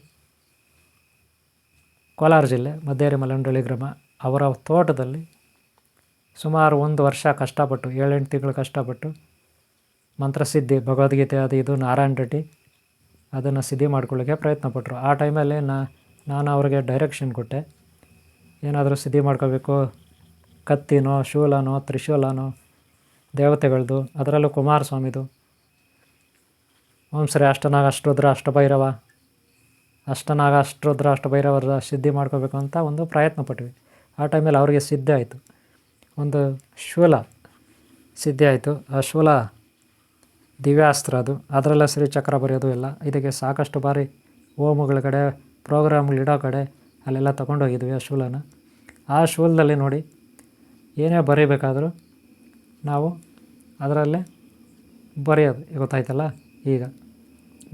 ಕೋಲಾರ ಜಿಲ್ಲೆ ಮದ್ದೇರಿ ಮಲ್ಲಂಡಳ್ಳಿ ಗ್ರಾಮ. ಅವರ ತೋಟದಲ್ಲಿ ಸುಮಾರು 1 ವರ್ಷ ಕಷ್ಟಪಟ್ಟು, 7-8 ತಿಂಗಳು ಕಷ್ಟಪಟ್ಟು ಮಂತ್ರಸಿದ್ಧಿ, ಭಗವದ್ಗೀತೆ ಅದು ಇದು ನಾರಾಯಣ ರೆಡ್ಡಿ ಅದನ್ನು ಸಿದ್ಧಿ ಮಾಡ್ಕೊಳ್ಳೋಕ್ಕೆ ಪ್ರಯತ್ನಪಟ್ಟರು. ಆ ಟೈಮಲ್ಲಿ ನಾನು ಅವ್ರಿಗೆ ಡೈರೆಕ್ಷನ್ ಕೊಟ್ಟೆ. ಏನಾದರೂ ಸಿದ್ಧಿ ಮಾಡ್ಕೋಬೇಕು, ಕತ್ತಿನೋ, ಶೂಲನೋ, ತ್ರಿಶೂಲನೋ, ದೇವತೆಗಳದ್ದು, ಅದರಲ್ಲೂ ಕುಮಾರಸ್ವಾಮಿದು, ಓಂ ಶ್ರೀ ಅಷ್ಟನಾಗ ಅಷ್ಟರುದ್ರ ಅಷ್ಟಭೈರವರ ಸಿದ್ಧಿ ಮಾಡ್ಕೋಬೇಕು ಅಂತ ಒಂದು ಪ್ರಯತ್ನ ಪಟ್ವಿ. ಆ ಟೈಮಲ್ಲಿ ಅವರಿಗೆ ಸಿದ್ಧಿ ಆಯಿತು, ಒಂದು ಶೂಲ ಸಿದ್ಧಿ ಆಯಿತು. ಆ ಶೂಲ ದಿವ್ಯಾಸ್ತ್ರ, ಅದರಲ್ಲ ಶ್ರೀಚಕ್ರ ಬರೆಯೋದು ಎಲ್ಲ. ಇದಕ್ಕೆ ಸಾಕಷ್ಟು ಬಾರಿ ಹೋಮಗಳ ಕಡೆ, ಪ್ರೋಗ್ರಾಮ್ಗಳಿಡೋ ಕಡೆ ಅಲ್ಲೆಲ್ಲ ತೊಗೊಂಡೋಗಿದ್ವಿ ಆ ಶೂಲನ. ಆ ಶೂಲದಲ್ಲಿ ನೋಡಿ, ಏನೇ ಬರೀಬೇಕಾದರೂ ನಾವು ಅದರಲ್ಲೇ ಬರೆಯೋದು, ಗೊತ್ತಾಯ್ತಲ್ಲ. ಈಗ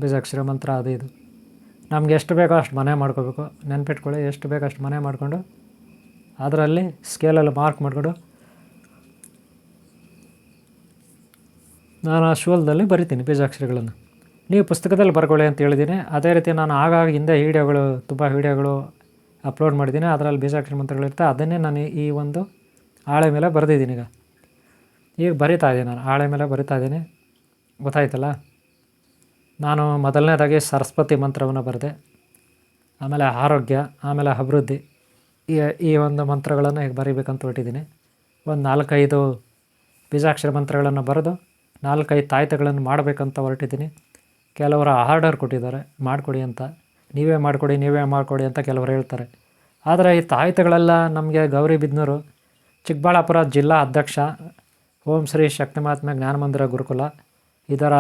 ಬೀಜಾಕ್ಷರ ಮಂತ್ರ ಅದು ಇದು ನಮ್ಗೆ ಎಷ್ಟು ಬೇಕೋ ಅಷ್ಟು ಮನೆ ಮಾಡ್ಕೋಬೇಕು, ನೆನ್ಪಿಟ್ಕೊಳ್ಳಿ. ಎಷ್ಟು ಬೇಕೋ ಅಷ್ಟು ಮನೆ ಮಾಡಿಕೊಂಡು ಅದರಲ್ಲಿ ಸ್ಕೇಲಲ್ಲಿ ಮಾರ್ಕ್ ಮಾಡಿಕೊಂಡು ನಾನು ಆ ಶೂಲದಲ್ಲಿ ಬರಿತೀನಿ ಬೀಜಾಕ್ಷರಗಳನ್ನು. ನೀವು ಪುಸ್ತಕದಲ್ಲಿ ಬರ್ಕೊಳ್ಳಿ ಅಂತ ಹೇಳಿದ್ದೀನಿ. ಅದೇ ರೀತಿ ನಾನು ಆಗಾಗ ಹಿಂದೆ ತುಂಬ ವೀಡಿಯೋಗಳು ಅಪ್ಲೋಡ್ ಮಾಡಿದ್ದೀನಿ. ಅದರಲ್ಲಿ ಬೀಜಾಕ್ಷರ ಮಂತ್ರಗಳಿರ್ತವೆ. ಅದನ್ನೇ ನಾನು ಈ ಒಂದು ಹಾಳೆ ಮೇಲೆ ಬರೆದಿದ್ದೀನಿ. ಈಗ ಬರಿತಾ ಇದ್ದೀನಿ, ನಾನು ಹಾಳೆ ಮೇಲೆ ಬರಿತಾ ಇದ್ದೀನಿ, ಗೊತ್ತಾಯ್ತಲ್ಲ. ನಾನು ಮೊದಲನೇದಾಗಿ ಸರಸ್ವತಿ ಮಂತ್ರವನ್ನು ಬರೆದೆ, ಆಮೇಲೆ ಆರೋಗ್ಯ, ಆಮೇಲೆ ಅಭಿವೃದ್ಧಿ, ಈ ಒಂದು ಮಂತ್ರಗಳನ್ನು ಈಗ ಬರೀಬೇಕಂತ ಹೊರಟಿದ್ದೀನಿ. ಒಂದು 4-5 ಬೀಜಾಕ್ಷರ ಮಂತ್ರಗಳನ್ನು ಬರೆದು 4-5 ತಾಯ್ತಗಳನ್ನು ಮಾಡಬೇಕಂತ ಹೊರಟಿದ್ದೀನಿ. ಕೆಲವರು ಆರ್ಡರ್ ಕೊಟ್ಟಿದ್ದಾರೆ ಮಾಡಿಕೊಡಿ ಅಂತ, ನೀವೇ ಮಾಡಿಕೊಡಿ ಅಂತ ಕೆಲವರು ಹೇಳ್ತಾರೆ. ಆದರೆ ಈ ತಾಯ್ತಗಳೆಲ್ಲ ನಮಗೆ ಗೌರಿಬಿದನೂರು, ಚಿಕ್ಕಬಳ್ಳಾಪುರ ಜಿಲ್ಲಾ ಅಧ್ಯಕ್ಷ ಓಂ ಶ್ರೀ ಶಕ್ತಿಮಾತ್ಮ ಜ್ಞಾನಮಂದಿರ ಗುರುಕುಲ, ಇದರ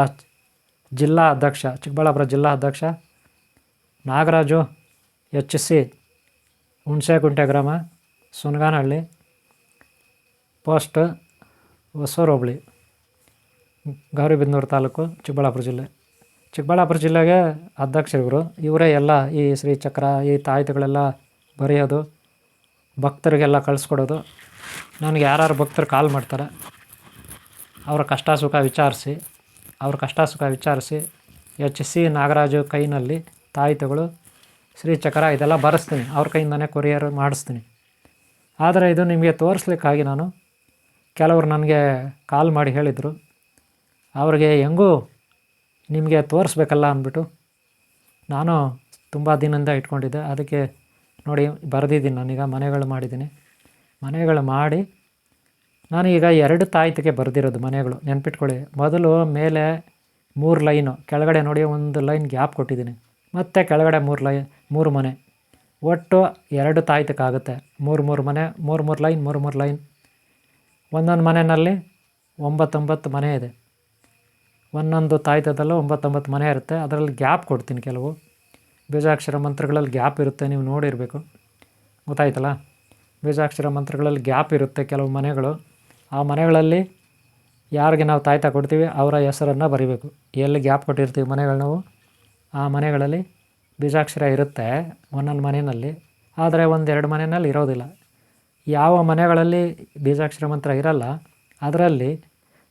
ಜಿಲ್ಲಾ ಅಧ್ಯಕ್ಷ, ಚಿಕ್ಕಬಳ್ಳಾಪುರ ಜಿಲ್ಲಾ ಅಧ್ಯಕ್ಷ ನಾಗರಾಜು HC, ಹುಣಸೆಗುಂಟೆ ಗ್ರಾಮ, ಸುನಗಾನಹಳ್ಳಿ ಪೋಸ್ಟ್, ಹೊಸೂರು ಹೋಬಳಿ, ಗೌರಿಬಿದನೂರು ತಾಲೂಕು, ಚಿಕ್ಕಬಳ್ಳಾಪುರ ಜಿಲ್ಲೆಗೆ ಅಧ್ಯಕ್ಷರಿವರು. ಇವರೇ ಎಲ್ಲ ಈ ಶ್ರೀಚಕ್ರ, ಈ ತಾಯ್ತುಗಳೆಲ್ಲ ಬರೆಯೋದು, ಭಕ್ತರಿಗೆಲ್ಲ ಕಳಿಸ್ಕೊಡೋದು. ನನಗೆ ಯಾರು ಭಕ್ತರು ಕಾಲ್ ಮಾಡ್ತಾರೆ, ಅವರ ಕಷ್ಟ ಸುಖ ವಿಚಾರಿಸಿ HC ನಾಗರಾಜು ಕೈನಲ್ಲಿ ತಾಯ್ತುಗಳು, ಶ್ರೀಚಕ್ರ ಇದೆಲ್ಲ ಬರೆಸ್ತೀನಿ, ಅವ್ರ ಕೈಯಿಂದನೇ ಕೊರಿಯರ್ ಮಾಡಿಸ್ತೀನಿ. ಆದರೆ ಇದು ನಿಮಗೆ ತೋರಿಸ್ಲಿಕ್ಕಾಗಿ ನಾನು, ಕೆಲವರು ನನಗೆ ಕಾಲ್ ಮಾಡಿ ಹೇಳಿದರು, ಅವ್ರಿಗೆ ಹೆಂಗೂ ನಿಮಗೆ ತೋರಿಸ್ಬೇಕಲ್ಲ ಅಂದ್ಬಿಟ್ಟು ನಾನು ತುಂಬ ದಿನದಿಂದ ಇಟ್ಕೊಂಡಿದ್ದೆ. ಅದಕ್ಕೆ ನೋಡಿ ಬರೆದಿದ್ದೀನಿ. ನಾನೀಗ ಮನೆಗಳು ಮಾಡಿ ನಾನು ಈಗ 2 ತಾಯ್ತಿಗೆ ಬರೆದಿರೋದು ಮನೆಗಳು, ನೆನ್ಪಿಟ್ಕೊಳ್ಳಿ. ಮೊದಲು ಮೇಲೆ 3 ಲೈನು, ಕೆಳಗಡೆ ನೋಡಿ 1 ಲೈನ್ ಗ್ಯಾಪ್ ಕೊಟ್ಟಿದ್ದೀನಿ, ಮತ್ತು ಕೆಳಗಡೆ 3 ಮನೆ, ಒಟ್ಟು 2 ತಾಯ್ತಕ್ಕಾಗುತ್ತೆ. 3 ಮನೆ, 3 ಲೈನ್. ಒಂದೊಂದು ಮನೆಯಲ್ಲಿ 9 ಮನೆ ಇದೆ. ಒಂದೊಂದು ತಾಯ್ತದಲ್ಲೂ 9 ಮನೆ ಇರುತ್ತೆ. ಅದರಲ್ಲಿ ಗ್ಯಾಪ್ ಕೊಡ್ತೀನಿ. ಕೆಲವು ಬೀಜಾಕ್ಷರ ಮಂತ್ರಗಳಲ್ಲಿ ಗ್ಯಾಪ್ ಇರುತ್ತೆ, ನೀವು ನೋಡಿರಬೇಕು, ಗೊತ್ತಾಯ್ತಲ್ಲ. ಬೀಜಾಕ್ಷರ ಮಂತ್ರಗಳಲ್ಲಿ ಗ್ಯಾಪ್ ಇರುತ್ತೆ ಕೆಲವು ಮನೆಗಳು. ಆ ಮನೆಗಳಲ್ಲಿ ಯಾರಿಗೆ ನಾವು ತಾಯ್ತ ಕೊಡ್ತೀವಿ ಅವರ ಹೆಸರನ್ನು ಬರಿಬೇಕು. ಎಲ್ಲಿ ಗ್ಯಾಪ್ ಕೊಟ್ಟಿರ್ತೀವಿ ಮನೆಗಳು ನಾವು, ಆ ಮನೆಗಳಲ್ಲಿ ಬೀಜಾಕ್ಷರ ಇರುತ್ತೆ ಒಂದೊಂದು ಮನೆಯಲ್ಲಿ. ಆದರೆ 1-2 ಮನೆಯಲ್ಲಿ ಇರೋದಿಲ್ಲ. ಯಾವ ಮನೆಗಳಲ್ಲಿ ಬೀಜಾಕ್ಷರ ಮಂತ್ರ ಇರಲ್ಲ ಅದರಲ್ಲಿ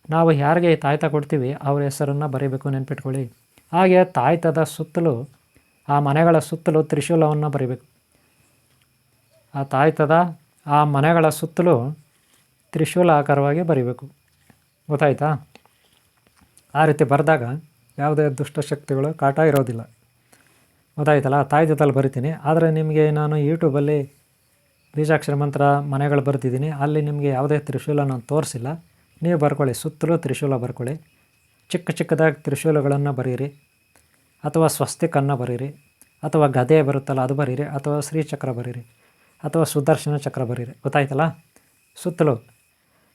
ನಾವು ಯಾರಿಗೆ ತಾಯ್ತ ಕೊಡ್ತೀವಿ ಅವ್ರ ಹೆಸರನ್ನು ಬರೀಬೇಕು, ನೆನ್ಪಿಟ್ಕೊಳ್ಳಿ. ಹಾಗೆ ತಾಯ್ತದ ಸುತ್ತಲೂ, ಆ ಮನೆಗಳ ಸುತ್ತಲೂ ತ್ರಿಶೂಲವನ್ನು ಬರೀಬೇಕು. ಆ ಮನೆಗಳ ಸುತ್ತಲೂ ತ್ರಿಶೂಲ ಆಕಾರವಾಗಿ ಬರೀಬೇಕು, ಗೊತ್ತಾಯ್ತಾ. ಆ ರೀತಿ ಬರೆದಾಗ ಯಾವುದೇ ದುಷ್ಟಶಕ್ತಿಗಳು ಕಾಟ ಇರೋದಿಲ್ಲ, ಗೊತ್ತಾಯ್ತಲ್ಲ. ತಾಯ್ತದಲ್ಲಿ ಬರಿತೀನಿ. ಆದರೆ ನಿಮಗೆ ನಾನು ಯೂಟ್ಯೂಬಲ್ಲಿ ಬೀಜಾಕ್ಷರ ಮಂತ್ರ ಮನೆಗಳು ಬರ್ತಿದ್ದೀನಿ, ಅಲ್ಲಿ ನಿಮಗೆ ಯಾವುದೇ ತ್ರಿಶೂಲ ನಾನು ತೋರಿಸಿಲ್ಲ. ನೀವು ಬರ್ಕೊಳ್ಳಿ, ಸುತ್ತಲೂ ತ್ರಿಶೂಲ ಬರ್ಕೊಳ್ಳಿ. ಚಿಕ್ಕದಾಗಿ ತ್ರಿಶೂಲಗಳನ್ನು ಬರೀರಿ, ಅಥವಾ ಸ್ವಸ್ತಿಕನ್ನು ಬರೀರಿ, ಅಥವಾ ಗದೆ ಬರುತ್ತಲ್ಲ ಅದು ಬರೀರಿ, ಅಥವಾ ಶ್ರೀಚಕ್ರ ಬರೀರಿ, ಅಥವಾ ಸುದರ್ಶನ ಚಕ್ರ ಬರೀರಿ, ಗೊತ್ತಾಯ್ತಲ್ಲ. ಸುತ್ತಲೂ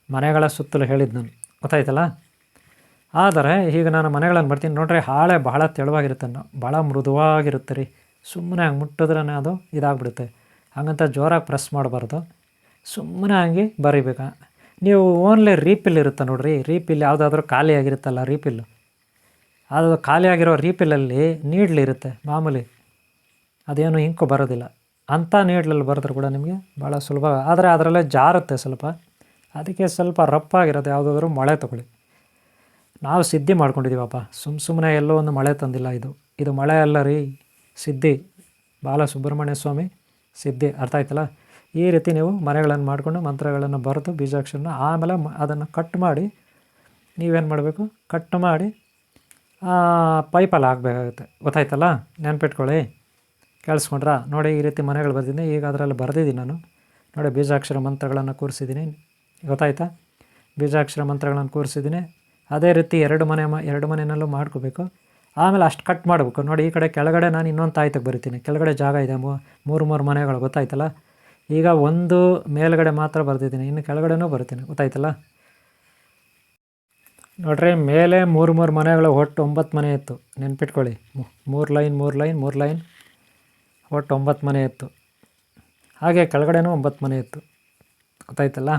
ಮನೆಗಳ ಸುತ್ತಲೂ ಹೇಳಿದ್ದು ನಾನು, ಗೊತ್ತಾಯ್ತಲ್ಲ. ಆದರೆ ಈಗ ನಾನು ಮನೆಗಳನ್ನು ಬರ್ತೀನಿ ನೋಡ್ರಿ. ಹಾಳೆ ಭಾಳ ತೆಳುವಾಗಿರುತ್ತೆ, ಭಾಳ ಮೃದುವಾಗಿರುತ್ತೆ ರೀ. ಸುಮ್ಮನೆ ಹಂಗೆ ಮುಟ್ಟಿದ್ರೇ ಅದು ಇದಾಗ್ಬಿಡುತ್ತೆ. ಹಾಗಂತ ಜೋರಾಗಿ ಪ್ರೆಸ್ ಮಾಡಬಾರ್ದು, ಸುಮ್ಮನೆ ಹಂಗೆ ಬರಿಬೇಕು. ನೀವು ಓನ್ಲಿ ರೀಪಿಲ್ ಇರುತ್ತೆ ನೋಡಿರಿ, ರೀಪಿಲ್ ಯಾವುದಾದ್ರೂ ಖಾಲಿ ಆಗಿರುತ್ತಲ್ಲ ರೀಪಿಲ್ಲು, ಅದು ಖಾಲಿಯಾಗಿರೋ ರೀಪಿಲಲ್ಲಿ ನೀಡ್ಲಿರುತ್ತೆ ಮಾಮೂಲಿ, ಅದೇನು ಇಂಕು ಬರೋದಿಲ್ಲ. ಅಂಥ ನೀಡ್ಲಲ್ಲಿ ಬರೆದ್ರೂ ಕೂಡ ನಿಮಗೆ ಭಾಳ ಸುಲಭ. ಆದರೆ ಅದರಲ್ಲೇ ಜಾರುತ್ತೆ ಸ್ವಲ್ಪ, ಅದಕ್ಕೆ ಸ್ವಲ್ಪ ರಪ್ಪಾಗಿರೋದು ಯಾವುದಾದ್ರೂ ಮೊಳೆ ತೊಗೊಳ್ಳಿ. ನಾವು ಸಿದ್ಧಿ ಮಾಡ್ಕೊಂಡಿದ್ದೀವಪ್ಪ, ಸುಮ್ಮನೆ ಎಲ್ಲೋ ಒಂದು ಮಳೆ ತಂದಿಲ್ಲ, ಇದು ಮಳೆ ಅಲ್ಲ ರೀ, ಸಿದ್ಧಿ, ಬಾಲಸುಬ್ರಹ್ಮಣ್ಯ ಸ್ವಾಮಿ ಸಿದ್ಧಿ. ಅರ್ಥ ಆಯ್ತಲ್ಲ? ಈ ರೀತಿ ನೀವು ಮನೆಗಳನ್ನು ಮಾಡಿಕೊಂಡು ಮಂತ್ರಗಳನ್ನು ಬರೆದು ಬೀಜಾಕ್ಷರನ ಆಮೇಲೆ ಅದನ್ನು ಕಟ್ ಮಾಡಿ ನೀವೇನು ಮಾಡಬೇಕು, ಕಟ್ ಮಾಡಿ ಪೈಪಲ್ಲಿ ಹಾಕಬೇಕಾಗುತ್ತೆ. ಗೊತ್ತಾಯ್ತಲ್ಲ? ನೆನ್ಪಿಟ್ಕೊಳ್ಳಿ, ಕೇಳಿಸ್ಕೊಂಡ್ರಾ? ನೋಡಿ, ಈ ರೀತಿ ಮನೆಗಳು ಬರ್ತಿದ್ದೀನಿ. ಈಗ ಅದರಲ್ಲಿ ಬರೆದಿದ್ದೀನಿ ನಾನು. ನೋಡಿ, ಬೀಜಾಕ್ಷರ ಮಂತ್ರಗಳನ್ನು ಕೂರಿಸಿದ್ದೀನಿ. ಗೊತ್ತಾಯ್ತಾ? ಬೀಜಾಕ್ಷರ ಮಂತ್ರಗಳನ್ನು ಕೂರಿಸಿದ್ದೀನಿ. ಅದೇ ರೀತಿ ಎರಡು ಮನೆಯಲ್ಲೂ ಮಾಡ್ಕೋಬೇಕು. ಆಮೇಲೆ ಅಷ್ಟು ಕಟ್ ಮಾಡಬೇಕು. ನೋಡಿ, ಈ ಕಡೆ ಕೆಳಗಡೆ ನಾನು ಇನ್ನೊಂದು ತಾಯ್ತಕ್ಕೆ ಬರಿತೀನಿ. ಕೆಳಗಡೆ ಜಾಗ ಇದೆ, ಮೂರು ಮನೆಗಳು. ಗೊತ್ತಾಯ್ತಲ್ಲ? ಈಗ ಒಂದು ಮೇಲ್ಗಡೆ ಮಾತ್ರ ಬರೆದಿದ್ದೀನಿ, ಇನ್ನು ಕೆಳಗಡೆನೂ ಬರ್ತೀನಿ. ಗೊತ್ತಾಯ್ತಲ್ಲ? ನೋಡ್ರಿ, ಮೇಲೆ ಮೂರು ಮನೆಗಳು, ಒಟ್ಟು 9 ಮನೆ ಇತ್ತು. ನೆನ್ಪಿಟ್ಕೊಳ್ಳಿ, 3 ಲೈನ್ ಒಟ್ಟು 9 ಮನೆ ಇತ್ತು. ಹಾಗೆ ಕೆಳಗಡೆನೂ 9 ಮನೆ ಇತ್ತು. ಗೊತ್ತಾಯ್ತಲ್ಲ?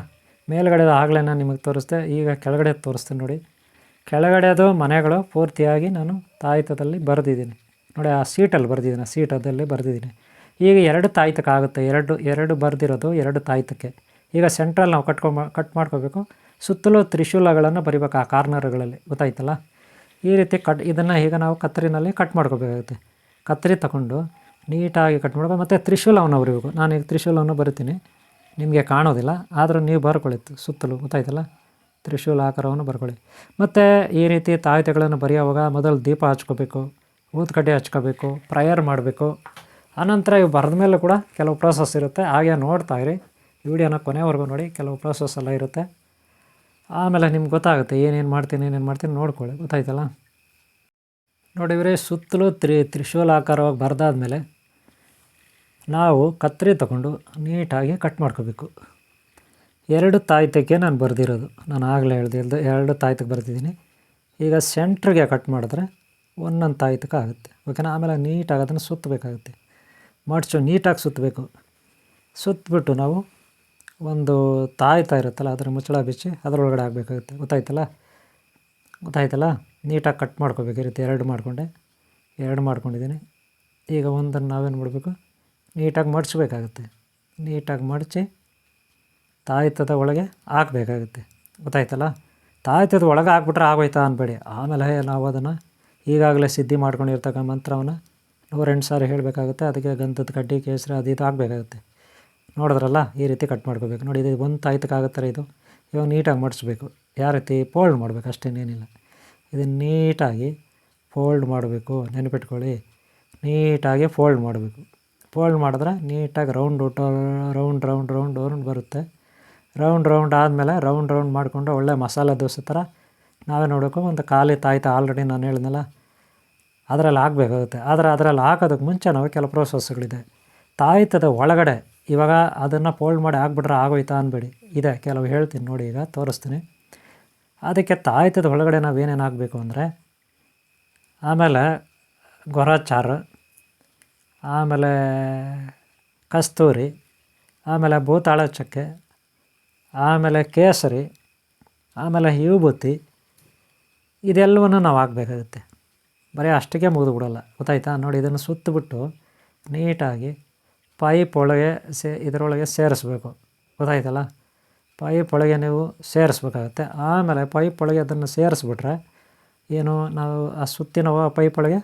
ಮೇಲ್ಗಡೆದು ಆಗಲೇ ನಾನು ನಿಮಗೆ ತೋರಿಸ್ದೆ, ಈಗ ಕೆಳಗಡೆ ತೋರಿಸ್ತೀನಿ ನೋಡಿ. ಕೆಳಗಡೆದು ಮನೆಗಳು ಪೂರ್ತಿಯಾಗಿ ನಾನು ತಾಯ್ತದಲ್ಲಿ ಬರೆದಿದ್ದೀನಿ ನೋಡಿ. ಆ ಸೀಟಲ್ಲಿ ಬರೆದಿದ್ದೀನಿ, ಆ ಸೀಟದಲ್ಲಿ ಬರೆದಿದ್ದೀನಿ. ಈಗ 2 ತಾಯ್ತಕ್ಕಾಗುತ್ತೆ, ಎರಡು ಬರೆದಿರೋದು 2 ತಾಯ್ತಕ್ಕೆ. ಈಗ ಸೆಂಟ್ರಲ್ಲಿ ನಾವು ಕಟ್ ಮಾಡ್ಕೋಬೇಕು. ಸುತ್ತಲೂ ತ್ರಿಶೂಲಗಳನ್ನು ಬರಿಬೇಕು ಆ ಕಾರ್ನರ್ಗಳಲ್ಲಿ. ಗೊತ್ತಾಯ್ತಲ್ಲ? ಈ ರೀತಿ ಇದನ್ನು ಈಗ ನಾವು ಕತ್ತರಿನಲ್ಲಿ ಕಟ್ ಮಾಡ್ಕೋಬೇಕಾಗುತ್ತೆ. ಕತ್ತರಿ ತಗೊಂಡು ನೀಟಾಗಿ ಕಟ್ ಮಾಡಬೇಕು. ಮತ್ತು ತ್ರಿಶೂಲವನ್ನು ಬರೀಬೇಕು. ನಾನೀಗ ತ್ರಿಶೂಲವನ್ನು ಬರಿತೀನಿ, ನಿಮಗೆ ಕಾಣೋದಿಲ್ಲ, ಆದರೂ ನೀವು ಬರ್ಕೊಳ್ಳಿತ್ತು ಸುತ್ತಲೂ. ಗೊತ್ತಾಯ್ತಲ್ಲ? ತ್ರಿಶೂಲ ಆಕಾರವನ್ನು ಬರ್ಕೊಳ್ಳಿ. ಮತ್ತು ಈ ರೀತಿ ತಾಯ್ತೆಗಳನ್ನು ಬರೆಯುವಾಗ ಮೊದಲು ದೀಪ ಹಚ್ಕೋಬೇಕು, ಊದ್ಕಡ್ಡಿ ಹಚ್ಕೋಬೇಕು, ಪ್ರೇಯರ್ ಮಾಡಬೇಕು. ಆನಂತರ ಇವು ಬರೆದ ಮೇಲೆ ಕೂಡ ಕೆಲವು ಪ್ರೋಸೆಸ್ ಇರುತ್ತೆ, ಹಾಗೆ ನೋಡ್ತಾಯಿರಿ, ವಿಡಿಯೋನ ಕೊನೆವರೆಗೂ ನೋಡಿ. ಕೆಲವು ಪ್ರೋಸೆಸ್ ಎಲ್ಲ ಇರುತ್ತೆ, ಆಮೇಲೆ ನಿಮ್ಗೆ ಗೊತ್ತಾಗುತ್ತೆ ಏನೇನು ಮಾಡ್ತೀನಿ ನೋಡ್ಕೊಳ್ಳಿ. ಗೊತ್ತಾಯ್ತಲ್ಲ? ನೋಡಿದರೆ ಸುತ್ತಲೂ ತ್ರಿಶೂಲ ಆಕಾರವಾಗಿ ಬರೆದಾದ್ಮೇಲೆ ನಾವು ಕತ್ತರಿ ತಗೊಂಡು ನೀಟಾಗಿ ಕಟ್ ಮಾಡ್ಕೋಬೇಕು. 2 ತಾಯ್ತಕ್ಕೆ ನಾನು ಬರೆದಿರೋದು, ನಾನು ಆಗಲೇ ಹೇಳ್ದೆ 2 ತಾಯ್ತಕ್ಕೆ ಬರೆದಿದ್ದೀನಿ. ಈಗ ಸೆಂಟ್ರಿಗೆ ಕಟ್ ಮಾಡಿದ್ರೆ ಒಂದೊಂದು ತಾಯ್ತಕ್ಕೆ ಆಗುತ್ತೆ. ಓಕೆನಾ? ಆಮೇಲೆ ನೀಟಾಗಿ ಅದನ್ನು ಸುತ್ತಬೇಕಾಗುತ್ತೆ, ನೀಟಾಗಿ ಸುತ್ತಬೇಕು. ಸುತ್ತಬಿಟ್ಟು ನಾವು ಒಂದು ತಾಯ್ತ ಇರುತ್ತಲ್ಲ, ಅದರ ಮುಚ್ಚಳ ಬಿಚ್ಚಿ ಅದರೊಳಗಡೆ ಹಾಕಬೇಕಾಗುತ್ತೆ. ಗೊತ್ತಾಯ್ತಲ್ಲ? ನೀಟಾಗಿ ಕಟ್ ಮಾಡ್ಕೋಬೇಕು. ಈ ರೀತಿ 2 ಮಾಡ್ಕೊಂಡಿದ್ದೀನಿ. ಈಗ ಒಂದನ್ನು ನಾವೇನು ಮಾಡಬೇಕು, ನೀಟಾಗಿ ಮಡಚಬೇಕಾಗುತ್ತೆ. ನೀಟಾಗಿ ಮಡಚಿ ತಾಯ್ತದ ಒಳಗೆ ಹಾಕಬೇಕಾಗುತ್ತೆ. ಗೊತ್ತಾಯ್ತಲ್ಲ? ತಾಯ್ತದ ಒಳಗೆ ಹಾಕ್ಬಿಟ್ರೆ ಆಗೋಯ್ತಾ ಅನ್ಬೇಡಿ. ಆಮೇಲೆ ನಾವು ಅದನ್ನು ಈಗಾಗಲೇ ಸಿದ್ಧಿ ಮಾಡ್ಕೊಂಡಿರ್ತಕ್ಕ ಮಂತ್ರವನ್ನು 108 ಸಾರಿ ಹೇಳಬೇಕಾಗುತ್ತೆ. ಅದಕ್ಕೆ ಗಂಧದ ಕಡ್ಡಿ, ಕೇಸರಿ ಅದು ಇದು ಹಾಕಬೇಕಾಗುತ್ತೆ. ನೋಡಿದ್ರಲ್ಲ? ಈ ರೀತಿ ಕಟ್ ಮಾಡ್ಕೋಬೇಕು. ನೋಡಿ, ಇದು ಒಂದು ತಾಯ್ತಕ್ಕಾಗುತ್ತಾರೆ. ಇವಾಗ ನೀಟಾಗಿ ಮಡಿಸ್ಬೇಕು. ಯಾವ ರೀತಿ ಫೋಲ್ಡ್ ಮಾಡಬೇಕು, ಅಷ್ಟೇನೇನಿಲ್ಲ. ಇದನ್ನು ನೀಟಾಗಿ ಫೋಲ್ಡ್ ಮಾಡಬೇಕು. ನೆನಪಿಟ್ಕೊಳ್ಳಿ, ನೀಟಾಗಿ ಫೋಲ್ಡ್ ಮಾಡಬೇಕು. ಫೋಲ್ಡ್ ಮಾಡಿದ್ರೆ ನೀಟಾಗಿ ರೌಂಡ್ ಬರುತ್ತೆ. ರೌಂಡ್ ಆದಮೇಲೆ ರೌಂಡ್ ಮಾಡಿಕೊಂಡು ಒಳ್ಳೆ ಮಸಾಲೆ ದೋಸೆ ಥರ ನಾವೇ ನೋಡಬೇಕು. ಒಂದು ಖಾಲಿ ತಾಯ್ತ ಆಲ್ರೆಡಿ ನಾನು ಹೇಳಿದ್ನಲ್ಲ, ಅದರಲ್ಲಿ ಹಾಕಬೇಕಾಗುತ್ತೆ. ಆದರೆ ಅದರಲ್ಲಿ ಹಾಕೋದಕ್ಕೆ ಮುಂಚೆ ನಾವು ಕೆಲವು ಪ್ರೋಸೆಸ್ಗಳಿದೆ. ತಾಯ್ತದ ಒಳಗಡೆ ಇವಾಗ ಅದನ್ನು ಫೋಲ್ಡ್ ಮಾಡಿ ಹಾಕ್ಬಿಟ್ರೆ ಆಗೋಯ್ತಾ ಅನ್ಬೇಡಿ, ಇದೆ ಕೆಲವು ಹೇಳ್ತೀನಿ ನೋಡಿ, ಈಗ ತೋರಿಸ್ತೀನಿ. ಅದಕ್ಕೆ ತಾಯ್ತದ ಒಳಗಡೆ ನಾವು ಏನೇನು ಹಾಕಬೇಕು ಅಂದರೆ, ಆಮೇಲೆ ಗೊರಚಾರು, ಆಮೇಲೆ ಕಸ್ತೂರಿ, ಆಮೇಲೆ ಭೂತಾಳ ಚಕ್ಕೆ, ಆಮೇಲೆ ಕೇಸರಿ, ಆಮೇಲೆ ವಿಭೂತಿ, ಇದೆಲ್ಲವನ್ನು ನಾವು ಹಾಕಬೇಕಾಗುತ್ತೆ. ಬರೀ ಅಷ್ಟಕ್ಕೆ ಮುಗಿದು ಬಿಡೋಲ್ಲ. ಗೊತ್ತಾಯ್ತಾ? ನೋಡಿ, ಇದನ್ನು ಸುತ್ತಬಿಟ್ಟು ನೀಟಾಗಿ ಪೈಪ್ ಒಳಗೆ ಇದರೊಳಗೆ ಸೇರಿಸ್ಬೇಕು. ಗೊತ್ತಾಯ್ತಲ್ಲ? ಪೈಪ್ ಒಳಗೆ ನೀವು ಸೇರಿಸ್ಬೇಕಾಗತ್ತೆ. ಆಮೇಲೆ ಪೈಪ್ ಒಳಗೆ ಅದನ್ನು ಸೇರಿಸ್ಬಿಟ್ರೆ ಏನು, ನಾವು ಆ ಸುತ್ತಿನ ಪೈಪ್ ಒಳಗೆ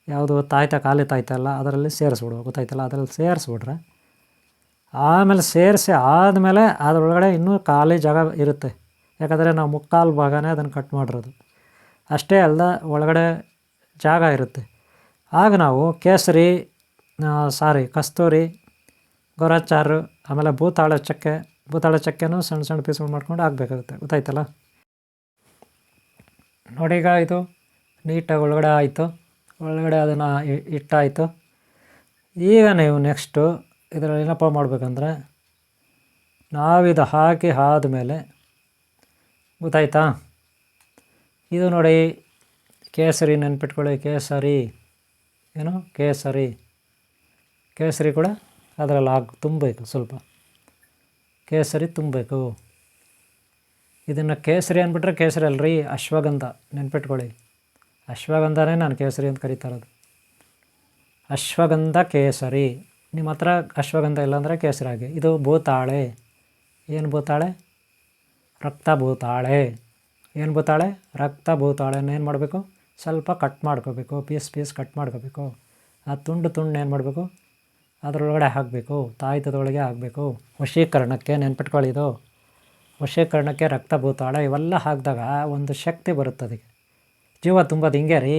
ಯಾವುದು ತಾಯ್ತ ಖಾಲಿ ತಾಯ್ತಲ್ಲ ಅದರಲ್ಲಿ ಸೇರಿಸ್ಬಿಡ್ಬೇಕು. ಗೊತ್ತಾಯ್ತಲ್ಲ? ಅದರಲ್ಲಿ ಸೇರಿಸ್ಬಿಟ್ರೆ ಆಮೇಲೆ ಸೇರಿಸಿ ಆದಮೇಲೆ ಅದರೊಳಗಡೆ ಇನ್ನೂ ಖಾಲಿ ಜಾಗ ಇರುತ್ತೆ. ಯಾಕಂದರೆ ನಾವು ಮುಕ್ಕಾಲು ಭಾಗನೇ ಅದನ್ನು ಕಟ್ ಮಾಡಿರೋದು. ಅಷ್ಟೇ ಅಲ್ಲದ ಒಳಗಡೆ ಜಾಗ ಇರುತ್ತೆ. ಆಗ ನಾವು ಕಸ್ತೂರಿ, ಗೊರಚಾರು, ಆಮೇಲೆ ಭೂತಾಳ ಚಕ್ಕೆನೂ ಸಣ್ಣ ಪೀಸ್ಗಳು ಮಾಡ್ಕೊಂಡು ಹಾಕಬೇಕಾಗುತ್ತೆ. ಗೊತ್ತಾಯ್ತಲ್ಲ? ನೋಡಿ, ಈಗ ಇದು ನೀಟಾಗಿ ಒಳಗಡೆ ಆಯಿತು. ಒಳಗಡೆ ಅದನ್ನು ಇಟ್ಟಾಯಿತು. ಈಗ ನೀವು ನೆಕ್ಸ್ಟು ಇದರಲ್ಲಿ ಏನಪ್ಪ ಮಾಡಬೇಕಂದ್ರೆ, ನಾವಿದು ಹಾಕಿ ಆದಮೇಲೆ ಗೊತ್ತಾಯ್ತಾ, ಇದು ನೋಡಿ ಕೇಸರಿ ನೆನ್ಪಿಟ್ಕೊಳ್ಳಿ. ಕೇಸರಿ ಕೂಡ ಅದರಲ್ಲಿ ತುಂಬಬೇಕು, ಸ್ವಲ್ಪ ಕೇಸರಿ ತುಂಬಬೇಕು. ಇದನ್ನು ಕೇಸರಿ ಅಂದ್ಬಿಟ್ರೆ ಕೇಸರಿ ಅಲ್ರಿ, ಅಶ್ವಗಂಧ, ನೆನ್ಪಿಟ್ಕೊಳ್ಳಿ. ಅಶ್ವಗಂಧನೇ ನಾನು ಕೇಸರಿ ಅಂತ ಕರೀತಾ ಇರೋದು. ಅಶ್ವಗಂಧ ಕೇಸರಿ. ನಿಮ್ಮ ಹತ್ರ ಅಶ್ವಗಂಧ ಇಲ್ಲಾಂದರೆ ಕೇಸರಿ ಆಗಿ. ಇದು ಭೂತಾಳೆ. ಏನು ಭೂತಾಳೆ? ರಕ್ತ ಭೂತಾಳೆ. ಏನು ಭೂತಾಳೆ? ರಕ್ತ ಭೂತಾಳೆನ ಏನು ಮಾಡಬೇಕು? ಸ್ವಲ್ಪ ಕಟ್ ಮಾಡ್ಕೋಬೇಕು, ಪೀಸ್ ಕಟ್ ಮಾಡ್ಕೋಬೇಕು. ಆ ತುಂಡು ಏನು ಮಾಡಬೇಕು? ಅದರೊಳಗಡೆ ಹಾಕಬೇಕು, ತಾಯ್ತದೊಳಗೆ ಹಾಕಬೇಕು. ವಶೀಕರಣಕ್ಕೆ, ನೆನ್ಪಿಟ್ಕೊಳ್ಳಿ, ಇದು ವಶೀಕರಣಕ್ಕೆ ರಕ್ತ ಭೂತಾಳೆ ಇವೆಲ್ಲ ಹಾಕಿದಾಗ ಒಂದು ಶಕ್ತಿ ಬರುತ್ತೆ, ಅದಕ್ಕೆ ಜೀವ ತುಂಬೋದು. ಹಿಂಗೆ ರೀ,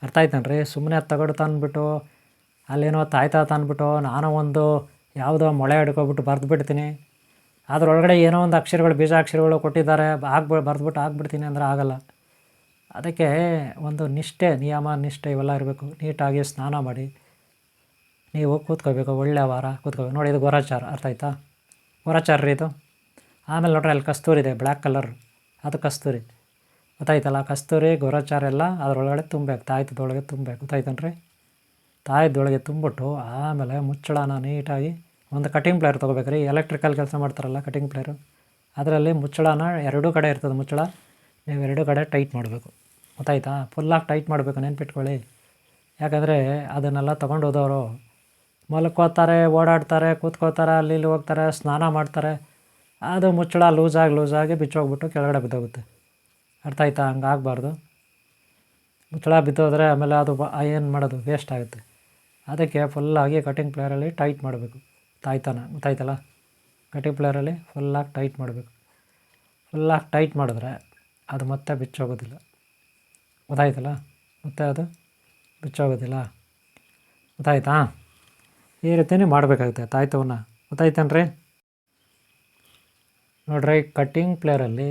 ಅರ್ಥ ಆಯ್ತನ್ರಿ? ಸುಮ್ಮನೆ ತಗಡು ತಂದುಬಿಟ್ಟು ಅಲ್ಲೇನೋ ತಾಯ್ತಾ ತಂದುಬಿಟ್ಟು ನಾನು ಒಂದು ಯಾವುದೋ ಮೊಳೆ ಹಿಡ್ಕೊಬಿಟ್ಟು ಬರೆದ್ಬಿಡ್ತೀನಿ, ಅದರೊಳಗಡೆ ಏನೋ ಒಂದು ಅಕ್ಷರಗಳು, ಬೀಜಾಕ್ಷರಗಳು ಕೊಟ್ಟಿದ್ದಾರೆ, ಬರೆದ್ಬಿಟ್ಟು ಆಗ್ಬಿಡ್ತೀನಿ ಅಂದರೆ ಆಗಲ್ಲ. ಅದಕ್ಕೆ ಒಂದು ನಿಷ್ಠೆ, ನಿಯಮ, ನಿಷ್ಠೆ ಇವೆಲ್ಲ ಇರಬೇಕು. ನೀಟಾಗಿ ಸ್ನಾನ ಮಾಡಿ ನೀವು ಕೂತ್ಕೋಬೇಕು, ಒಳ್ಳೆಯ ವಾರ ಕೂತ್ಕೋಬೇಕು. ನೋಡಿ, ಇದು ಗೋರಾಚಾರ, ಅರ್ಥ ಆಯ್ತಾ? ಗೋರಾಚಾರ ರೀ ಇದು. ಆಮೇಲೆ ನೋಡ್ರಿ, ಅಲ್ಲಿ ಕಸ್ತೂರಿ ಇದೆ, ಬ್ಲ್ಯಾಕ್ ಕಲರ್, ಅದು ಕಸ್ತೂರಿ, ಗೊತ್ತಾಯ್ತಲ್ಲ? ಕಸ್ತೂರಿ, ಗೋರಾಚಾರ ಎಲ್ಲ ಅದರೊಳಗಡೆ ತುಂಬಬೇಕು, ತಾಯ್ತದೊಳಗೆ ತುಂಬಬೇಕು, ಗೊತ್ತಾಯ್ತನ್ರಿ? ತಾಯ್ದೊಳಗೆ ತುಂಬಿಟ್ಟು ಆಮೇಲೆ ಮುಚ್ಚಳನ ನೀಟಾಗಿ ಒಂದು ಕಟಿಂಗ್ ಪ್ಲೇಯರ್ ತೊಗೋಬೇಕು ರೀ. ಎಲೆಕ್ಟ್ರಿಕಲ್ ಕೆಲಸ ಮಾಡ್ತಾರಲ್ಲ ಕಟಿಂಗ್ ಪ್ಲೇಯರು, ಅದರಲ್ಲಿ ಮುಚ್ಚಳನ ಎರಡೂ ಕಡೆ ಇರ್ತದೆ ಮುಚ್ಚಳ, ನೀವು ಎರಡೂ ಕಡೆ ಟೈಟ್ ಮಾಡಬೇಕು, ಗೊತ್ತಾಯ್ತಾ? ಫುಲ್ಲಾಗಿ ಟೈಟ್ ಮಾಡಬೇಕು, ನೆನ್ಪಿಟ್ಕೊಳ್ಳಿ. ಯಾಕಂದರೆ ಅದನ್ನೆಲ್ಲ ತೊಗೊಂಡು ಹೋದವರು ಮಲ್ಕೋತಾರೆ, ಓಡಾಡ್ತಾರೆ, ಕೂತ್ಕೋತಾರೆ, ಅಲ್ಲಿ ಇಲ್ಲಿ ಹೋಗ್ತಾರೆ, ಸ್ನಾನ ಮಾಡ್ತಾರೆ, ಅದು ಮುಚ್ಚಳ ಲೂಸಾಗಿ ಬಿಚ್ಚೋಗ್ಬಿಟ್ಟು ಕೆಳಗಡೆ ಬಿದ್ದೋಗುತ್ತೆ, ಅರ್ಥ ಆಯ್ತಾ? ಹಂಗೆ ಆಗಬಾರ್ದು. ಮುಚ್ಚಳ ಬಿದ್ದೋದ್ರೆ ಆಮೇಲೆ ಅದು ಏನು ಮಾಡೋದು, ವೇಸ್ಟ್ ಆಗುತ್ತೆ. ಅದಕ್ಕೆ ಫುಲ್ಲಾಗಿ ಕಟಿಂಗ್ ಪ್ಲೇಯರಲ್ಲಿ ಟೈಟ್ ಮಾಡಬೇಕು, ತಾಯ್ತಾನ, ಗೊತ್ತಾಯ್ತಲ್ಲ? ಕಟಿಂಗ್ ಪ್ಲೇಯರಲ್ಲಿ ಫುಲ್ಲಾಗಿ ಟೈಟ್ ಮಾಡಬೇಕು. ಫುಲ್ಲಾಗಿ ಟೈಟ್ ಮಾಡಿದ್ರೆ ಅದು ಮತ್ತೆ ಬಿಚ್ಚೋಗೋದಿಲ್ಲ, ಗೊತ್ತಾಯ್ತಲ್ಲ? ಮತ್ತೆ ಅದು ಬಿಚ್ಚೋಗೋದಿಲ್ಲ, ಗೊತ್ತಾಯ್ತಾ? ಈ ರೀತಿಯೇ ಮಾಡಬೇಕಾಗುತ್ತೆ ತಾಯ್ತವನ್ನ, ಗೊತ್ತಾಯ್ತೇನ್ರಿ? ನೋಡ್ರಿ, ಕಟ್ಟಿಂಗ್ ಪ್ಲೇಯರಲ್ಲಿ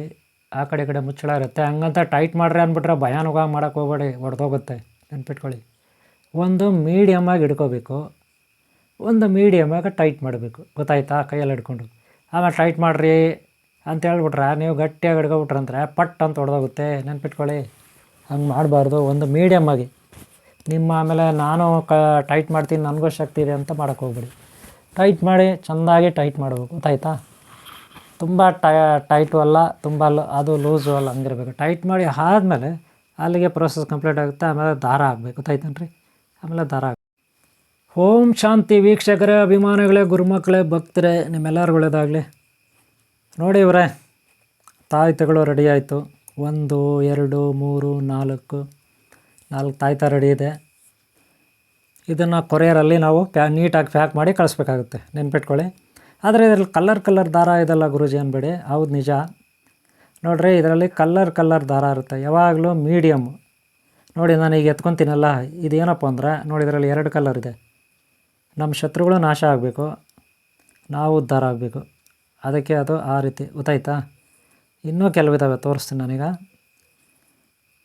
ಆ ಕಡೆ ಈ ಕಡೆ ಮುಚ್ಚಳ ಇರುತ್ತೆ, ಹಂಗಂತ ಟೈಟ್ ಮಾಡ್ರಿ ಅಂದ್ಬಿಟ್ರೆ ಭಯಾನುಗ ಮಾಡೋಕ್ಕೆ ಹೋಗ್ಬೇಡಿ, ಹೊಡೆದೋಗುತ್ತೆ, ನೆನ್ಪಿಟ್ಕೊಳ್ಳಿ. ಒಂದು ಮೀಡಿಯಮ್ಮಾಗಿ ಹಿಡ್ಕೋಬೇಕು, ಒಂದು ಮೀಡಿಯಮ್ಮಾಗಿ ಟೈಟ್ ಮಾಡಬೇಕು, ಗೊತ್ತಾಯ್ತಾ? ಕೈಯಲ್ಲಿ ಹಿಡ್ಕೊಂಡು ಆಮೇಲೆ ಟೈಟ್ ಮಾಡಿರಿ ಅಂತ ಹೇಳ್ಬಿಟ್ರೆ ನೀವು ಗಟ್ಟಿಯಾಗಿ ಹಿಡ್ಕೊಬಿಟ್ರಂದ್ರೆ ಪಟ್ ಅಂತ ಹೊಡೆದೋಗುತ್ತೆ, ನೆನ್ಪಿಟ್ಕೊಳ್ಳಿ. ಹಂಗೆ ಮಾಡಬಾರ್ದು. ಒಂದು ಮೀಡಿಯಮ್ಮಾಗಿ ನಿಮ್ಮ ಆಮೇಲೆ ನಾನು ಟೈಟ್ ಮಾಡ್ತೀನಿ, ನನಗೂ ಶಕ್ತಿ ಇದೆ ಅಂತ ಮಾಡೋಕ್ಕೆ ಹೋಗ್ಬೇಡಿ. ಟೈಟ್ ಮಾಡಿ ಚೆಂದಾಗಿ ಟೈಟ್ ಮಾಡಬೇಕು, ಗೊತ್ತಾಯ್ತಾ? ತುಂಬ ಟೈಟು ಅಲ್ಲ, ತುಂಬ ಅದು ಲೂಸು ಅಲ್ಲ, ಹಂಗಿರ್ಬೇಕು. ಟೈಟ್ ಮಾಡಿ ಆದಮೇಲೆ ಅಲ್ಲಿಗೆ ಪ್ರೋಸೆಸ್ ಕಂಪ್ಲೀಟ್ ಆಗುತ್ತೆ. ಆಮೇಲೆ ದಾರ ಆಗಬೇಕು, ಗೊತ್ತಾಯ್ತೇನ್ರಿ? ಆಮೇಲೆ ದಾರ ಓಂ ಶಾಂತಿ. ವೀಕ್ಷಕರೇ, ಅಭಿಮಾನಿಗಳೇ, ಗುರುಮಕ್ಕಳೇ, ಭಕ್ತರೇ, ನಿಮ್ಮೆಲ್ಲರಿಗೂ ಒಳ್ಳೆಯದಾಗಲಿ. ನೋಡಿ ಇವರೇ, ತಾಯ್ತಗಳು ರೆಡಿ ಆಯಿತು. 1 2 3 4 ತಾಯ್ತ ರೆಡಿ ಇದೆ. ಇದನ್ನು ಕೊರಿಯರಲ್ಲಿ ನಾವು ನೀಟಾಗಿ ಪ್ಯಾಕ್ ಮಾಡಿ ಕಳಿಸ್ಬೇಕಾಗುತ್ತೆ, ನೆನ್ಪಿಟ್ಕೊಳ್ಳಿ. ಆದರೆ ಇದರಲ್ಲಿ ಕಲರ್ ದಾರ ಇದೆಲ್ಲ ಗುರೂಜಿ ಅನ್ಬೇಡಿ, ಹೌದು ನಿಜ. ನೋಡಿರಿ, ಇದರಲ್ಲಿ ಕಲರ್ ದಾರ ಇರುತ್ತೆ, ಯಾವಾಗಲೂ ಮೀಡಿಯಮ್ಮು. ನೋಡಿ, ನಾನು ಈಗ ಎತ್ಕೊತೀನಲ್ಲ, ಇದೇನಪ್ಪ ಅಂದ್ರೆ ನೋಡಿ, ಇದರಲ್ಲಿ 2 ಕಲರ್ ಇದೆ. ನಮ್ಮ ಶತ್ರುಗಳು ನಾಶ ಆಗಬೇಕು, ನಾವು ಉದ್ಧಾರ ಆಗಬೇಕು, ಅದಕ್ಕೆ ಅದು ಆ ರೀತಿ, ಗೊತ್ತಾಯ್ತಾ? ಇನ್ನೂ ಕೆಲವಿದ್ದಾವೆ, ತೋರಿಸ್ತೀನಿ ನಾನೀಗ.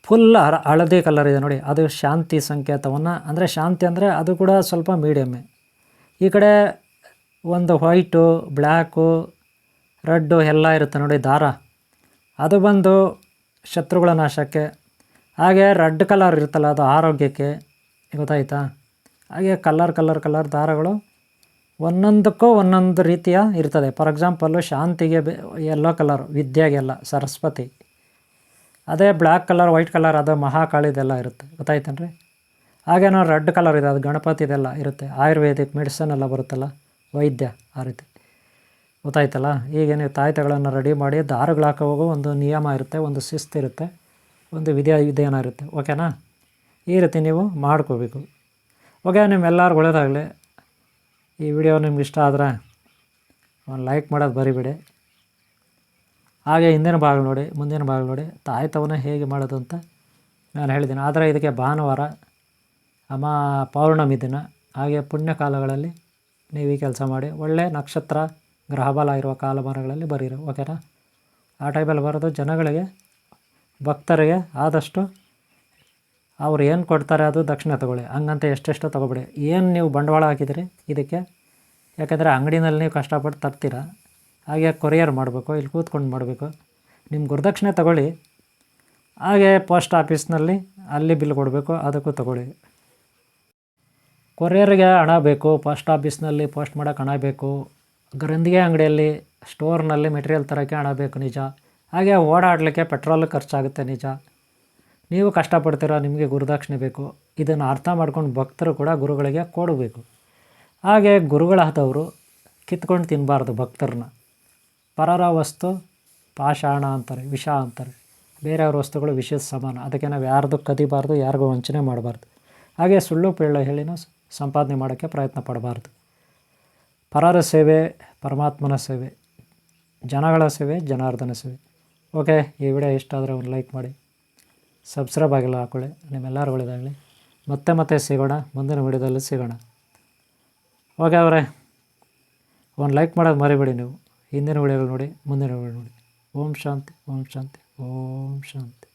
ಫುಲ್ ಹಳದಿ ಕಲರ್ ಇದೆ ನೋಡಿ, ಅದು ಶಾಂತಿ ಸಂಕೇತವನ್ನು, ಅಂದರೆ ಶಾಂತಿ ಅಂದರೆ ಅದು ಕೂಡ ಸ್ವಲ್ಪ ಮೀಡಿಯಮ್ಮೆ. ಈ ಕಡೆ ಒಂದು ವೈಟು, ಬ್ಲ್ಯಾಕು, ರೆಡ್ಡು ಎಲ್ಲ ಇರುತ್ತೆ ನೋಡಿ ದಾರ, ಅದು ಬಂದು ಶತ್ರುಗಳ ನಾಶಕ್ಕೆ. ಹಾಗೆ ರೆಡ್ ಕಲರ್ ಇರುತ್ತಲ್ಲ, ಅದು ಆರೋಗ್ಯಕ್ಕೆ, ಗೊತ್ತಾಯ್ತಾ? ಹಾಗೆ ಕಲರ್ ದಾರಗಳು ಒಂದೊಂದಕ್ಕೂ ಒಂದೊಂದು ರೀತಿಯ ಇರ್ತದೆ. ಫಾರ್ ಎಕ್ಸಾಂಪಲ್ಲು ಶಾಂತಿಗೆ ಯೆಲ್ಲೋ ಕಲರ್, ವಿದ್ಯೆಗೆಲ್ಲ ಸರಸ್ವತಿ. ಅದೇ ಬ್ಲ್ಯಾಕ್ ಕಲರ್, ವೈಟ್ ಕಲರ್ ಅದು ಮಹಾಕಾಳಿದೆಲ್ಲ ಇರುತ್ತೆ, ಗೊತ್ತಾಯ್ತೇನ್ರಿ? ಹಾಗೇನೋ ರೆಡ್ ಕಲರ್ ಇದೆ, ಅದು ಗಣಪತಿದೆಲ್ಲ ಇರುತ್ತೆ. ಆಯುರ್ವೇದಿಕ್ ಮೆಡಿಸನ್ ಎಲ್ಲ ಬರುತ್ತಲ್ಲ, ವೈದ್ಯ, ಆ ರೀತಿ, ಗೊತ್ತಾಯ್ತಲ್ಲ? ಈಗ ನೀವು ತಾಯ್ತಗಳನ್ನು ರೆಡಿ ಮಾಡಿ ದಾರಗಳು ಹಾಕೋವಾಗ ಒಂದು ನಿಯಮ ಇರುತ್ತೆ, ಒಂದು ಶಿಸ್ತು ಇರುತ್ತೆ, ಒಂದು ವಿಧಾನ ಇರುತ್ತೆ, ಓಕೆನಾ? ಈ ರೀತಿ ನೀವು ಮಾಡ್ಕೋಬೇಕು. ಓಕೆ, ನಿಮ್ಮೆಲ್ಲರಿಗೂ ಒಳ್ಳೆಯದಾಗಲಿ. ಈ ವಿಡಿಯೋ ನಿಮ್ಗೆ ಇಷ್ಟ ಆದರೆ ಒಂದು ಲೈಕ್ ಮಾಡೋದು ಬರಿಬೇಡಿ. ಹಾಗೆ ಹಿಂದಿನ ಭಾಗ ನೋಡಿ, ಮುಂದಿನ ಭಾಗ ನೋಡಿ, ತಾಯ್ತವನ್ನ ಹೇಗೆ ಮಾಡೋದು ಅಂತ ನಾನು ಹೇಳಿದ್ದೀನಿ. ಆದರೆ ಇದಕ್ಕೆ ಭಾನುವಾರ, ಪೌರ್ಣಮಿ ದಿನ, ಹಾಗೆ ಪುಣ್ಯಕಾಲಗಳಲ್ಲಿ ನೀವು ಈ ಕೆಲಸ ಮಾಡಿ. ಒಳ್ಳೆಯ ನಕ್ಷತ್ರ ಗ್ರಹಬಲ ಇರುವ ಕಾಲಮಾನಗಳಲ್ಲಿ ಬರೀರಿ, ಓಕೆನಾ? ಆ ಟೈಮಲ್ಲಿ ಬರೋದು ಜನಗಳಿಗೆ, ಭಕ್ತರಿಗೆ ಆದಷ್ಟು ಅವ್ರು ಏನು ಕೊಡ್ತಾರೆ ಅದು ದಕ್ಷಿಣ ತೊಗೊಳ್ಳಿ, ಹಂಗಂತ ಎಷ್ಟೆಷ್ಟು ತೊಗೊಬೇಡಿ. ಏನು ನೀವು ಬಂಡವಾಳ ಹಾಕಿದಿರಿ ಇದಕ್ಕೆ, ಯಾಕೆಂದರೆ ಅಂಗಡಿನಲ್ಲಿ ನೀವು ಕಷ್ಟಪಟ್ಟು ತರ್ತೀರ, ಹಾಗೆ ಕೊರಿಯರ್ ಮಾಡಬೇಕು, ಇಲ್ಲಿ ಕೂತ್ಕೊಂಡು ಮಾಡಬೇಕು. ನಿಮ್ಮ ಗುರುದಕ್ಷಿಣೆ ತೊಗೊಳ್ಳಿ, ಹಾಗೆ ಪೋಸ್ಟ್ ಆಫೀಸ್ನಲ್ಲಿ ಅಲ್ಲಿ ಬಿಲ್ ಕೊಡಬೇಕು, ಅದಕ್ಕೂ ತೊಗೊಳ್ಳಿ. ಕೊರಿಯರ್ಗೆ ಹಣ ಬೇಕು, ಪೋಸ್ಟ್ ಆಫೀಸ್ನಲ್ಲಿ ಪೋಸ್ಟ್ ಮಾಡೋಕ್ಕೆ ಹಣ ಬೇಕು, ಗ್ರಂಥಿಗೆ ಅಂಗಡಿಯಲ್ಲಿ ಸ್ಟೋರ್ನಲ್ಲಿ ಮೆಟೀರಿಯಲ್ ತರೋಕ್ಕೆ ಹಣ ಬೇಕು ನಿಜ. ಹಾಗೆ ಓಡಾಡಲಿಕ್ಕೆ ಪೆಟ್ರೋಲ್ ಖರ್ಚಾಗುತ್ತೆ ನಿಜ. ನೀವು ಕಷ್ಟಪಡ್ತೀರ, ನಿಮಗೆ ಗುರುದಕ್ಷಿಣೆ ಬೇಕು. ಇದನ್ನು ಅರ್ಥ ಮಾಡ್ಕೊಂಡು ಭಕ್ತರು ಕೂಡ ಗುರುಗಳಿಗೆ ಕೊಡಬೇಕು. ಹಾಗೆ ಗುರುಗಳಾದವರು ಕಿತ್ಕೊಂಡು ತಿನ್ನಬಾರ್ದು ಭಕ್ತರನ್ನ. ಪರರ ವಸ್ತು ಪಾಷಾಣ ಅಂತಾರೆ, ವಿಷ ಅಂತಾರೆ. ಬೇರೆಯವ್ರ ವಸ್ತುಗಳು ವಿಷದ ಸಮಾನ. ಅದಕ್ಕೆ ನಾವು ಯಾರ್ದು ಕದಿಬಾರ್ದು, ಯಾರಿಗೂ ವಂಚನೆ ಮಾಡಬಾರ್ದು. ಹಾಗೆ ಸುಳ್ಳು ಪೇಳು ಹೇಳಿನೂ ಸಂಪಾದನೆ ಮಾಡೋಕ್ಕೆ ಪ್ರಯತ್ನ ಪಡಬಾರ್ದು. ಪರರ ಸೇವೆ ಪರಮಾತ್ಮನ ಸೇವೆ, ಜನಗಳ ಸೇವೆ ಜನಾರ್ದನ ಸೇವೆ. ಓಕೆ, ಈ ವಿಡಿಯೋ ಇಷ್ಟ ಆದರೆ ಒಂದು ಲೈಕ್ ಮಾಡಿ, ಸಬ್ಸ್ಕ್ರೈಬ್ ಆಗಿಲ್ಲ ಹಾಕೊಳ್ಳಿ. ನಿಮ್ಮೆಲ್ಲರೂ ಒಳ್ಳೆಯದಾಗಲಿ. ಮತ್ತೆ ಸಿಗೋಣ, ಮುಂದಿನ ವಿಡಿಯೋದಲ್ಲಿ ಸಿಗೋಣ. ಓಕೆ ಅವರೇ, ಒಂದು ಲೈಕ್ ಮಾಡೋದು ಮರಿಬೇಡಿ ನೀವು. ಹಿಂದಿನ ವಿಡಿಯೋಗಳು ನೋಡಿ, ಮುಂದಿನ ವಿಡಿಯೋ ನೋಡಿ. ಓಂ ಶಾಂತಿ, ಓಂ ಶಾಂತಿ, ಓಂ ಶಾಂತಿ.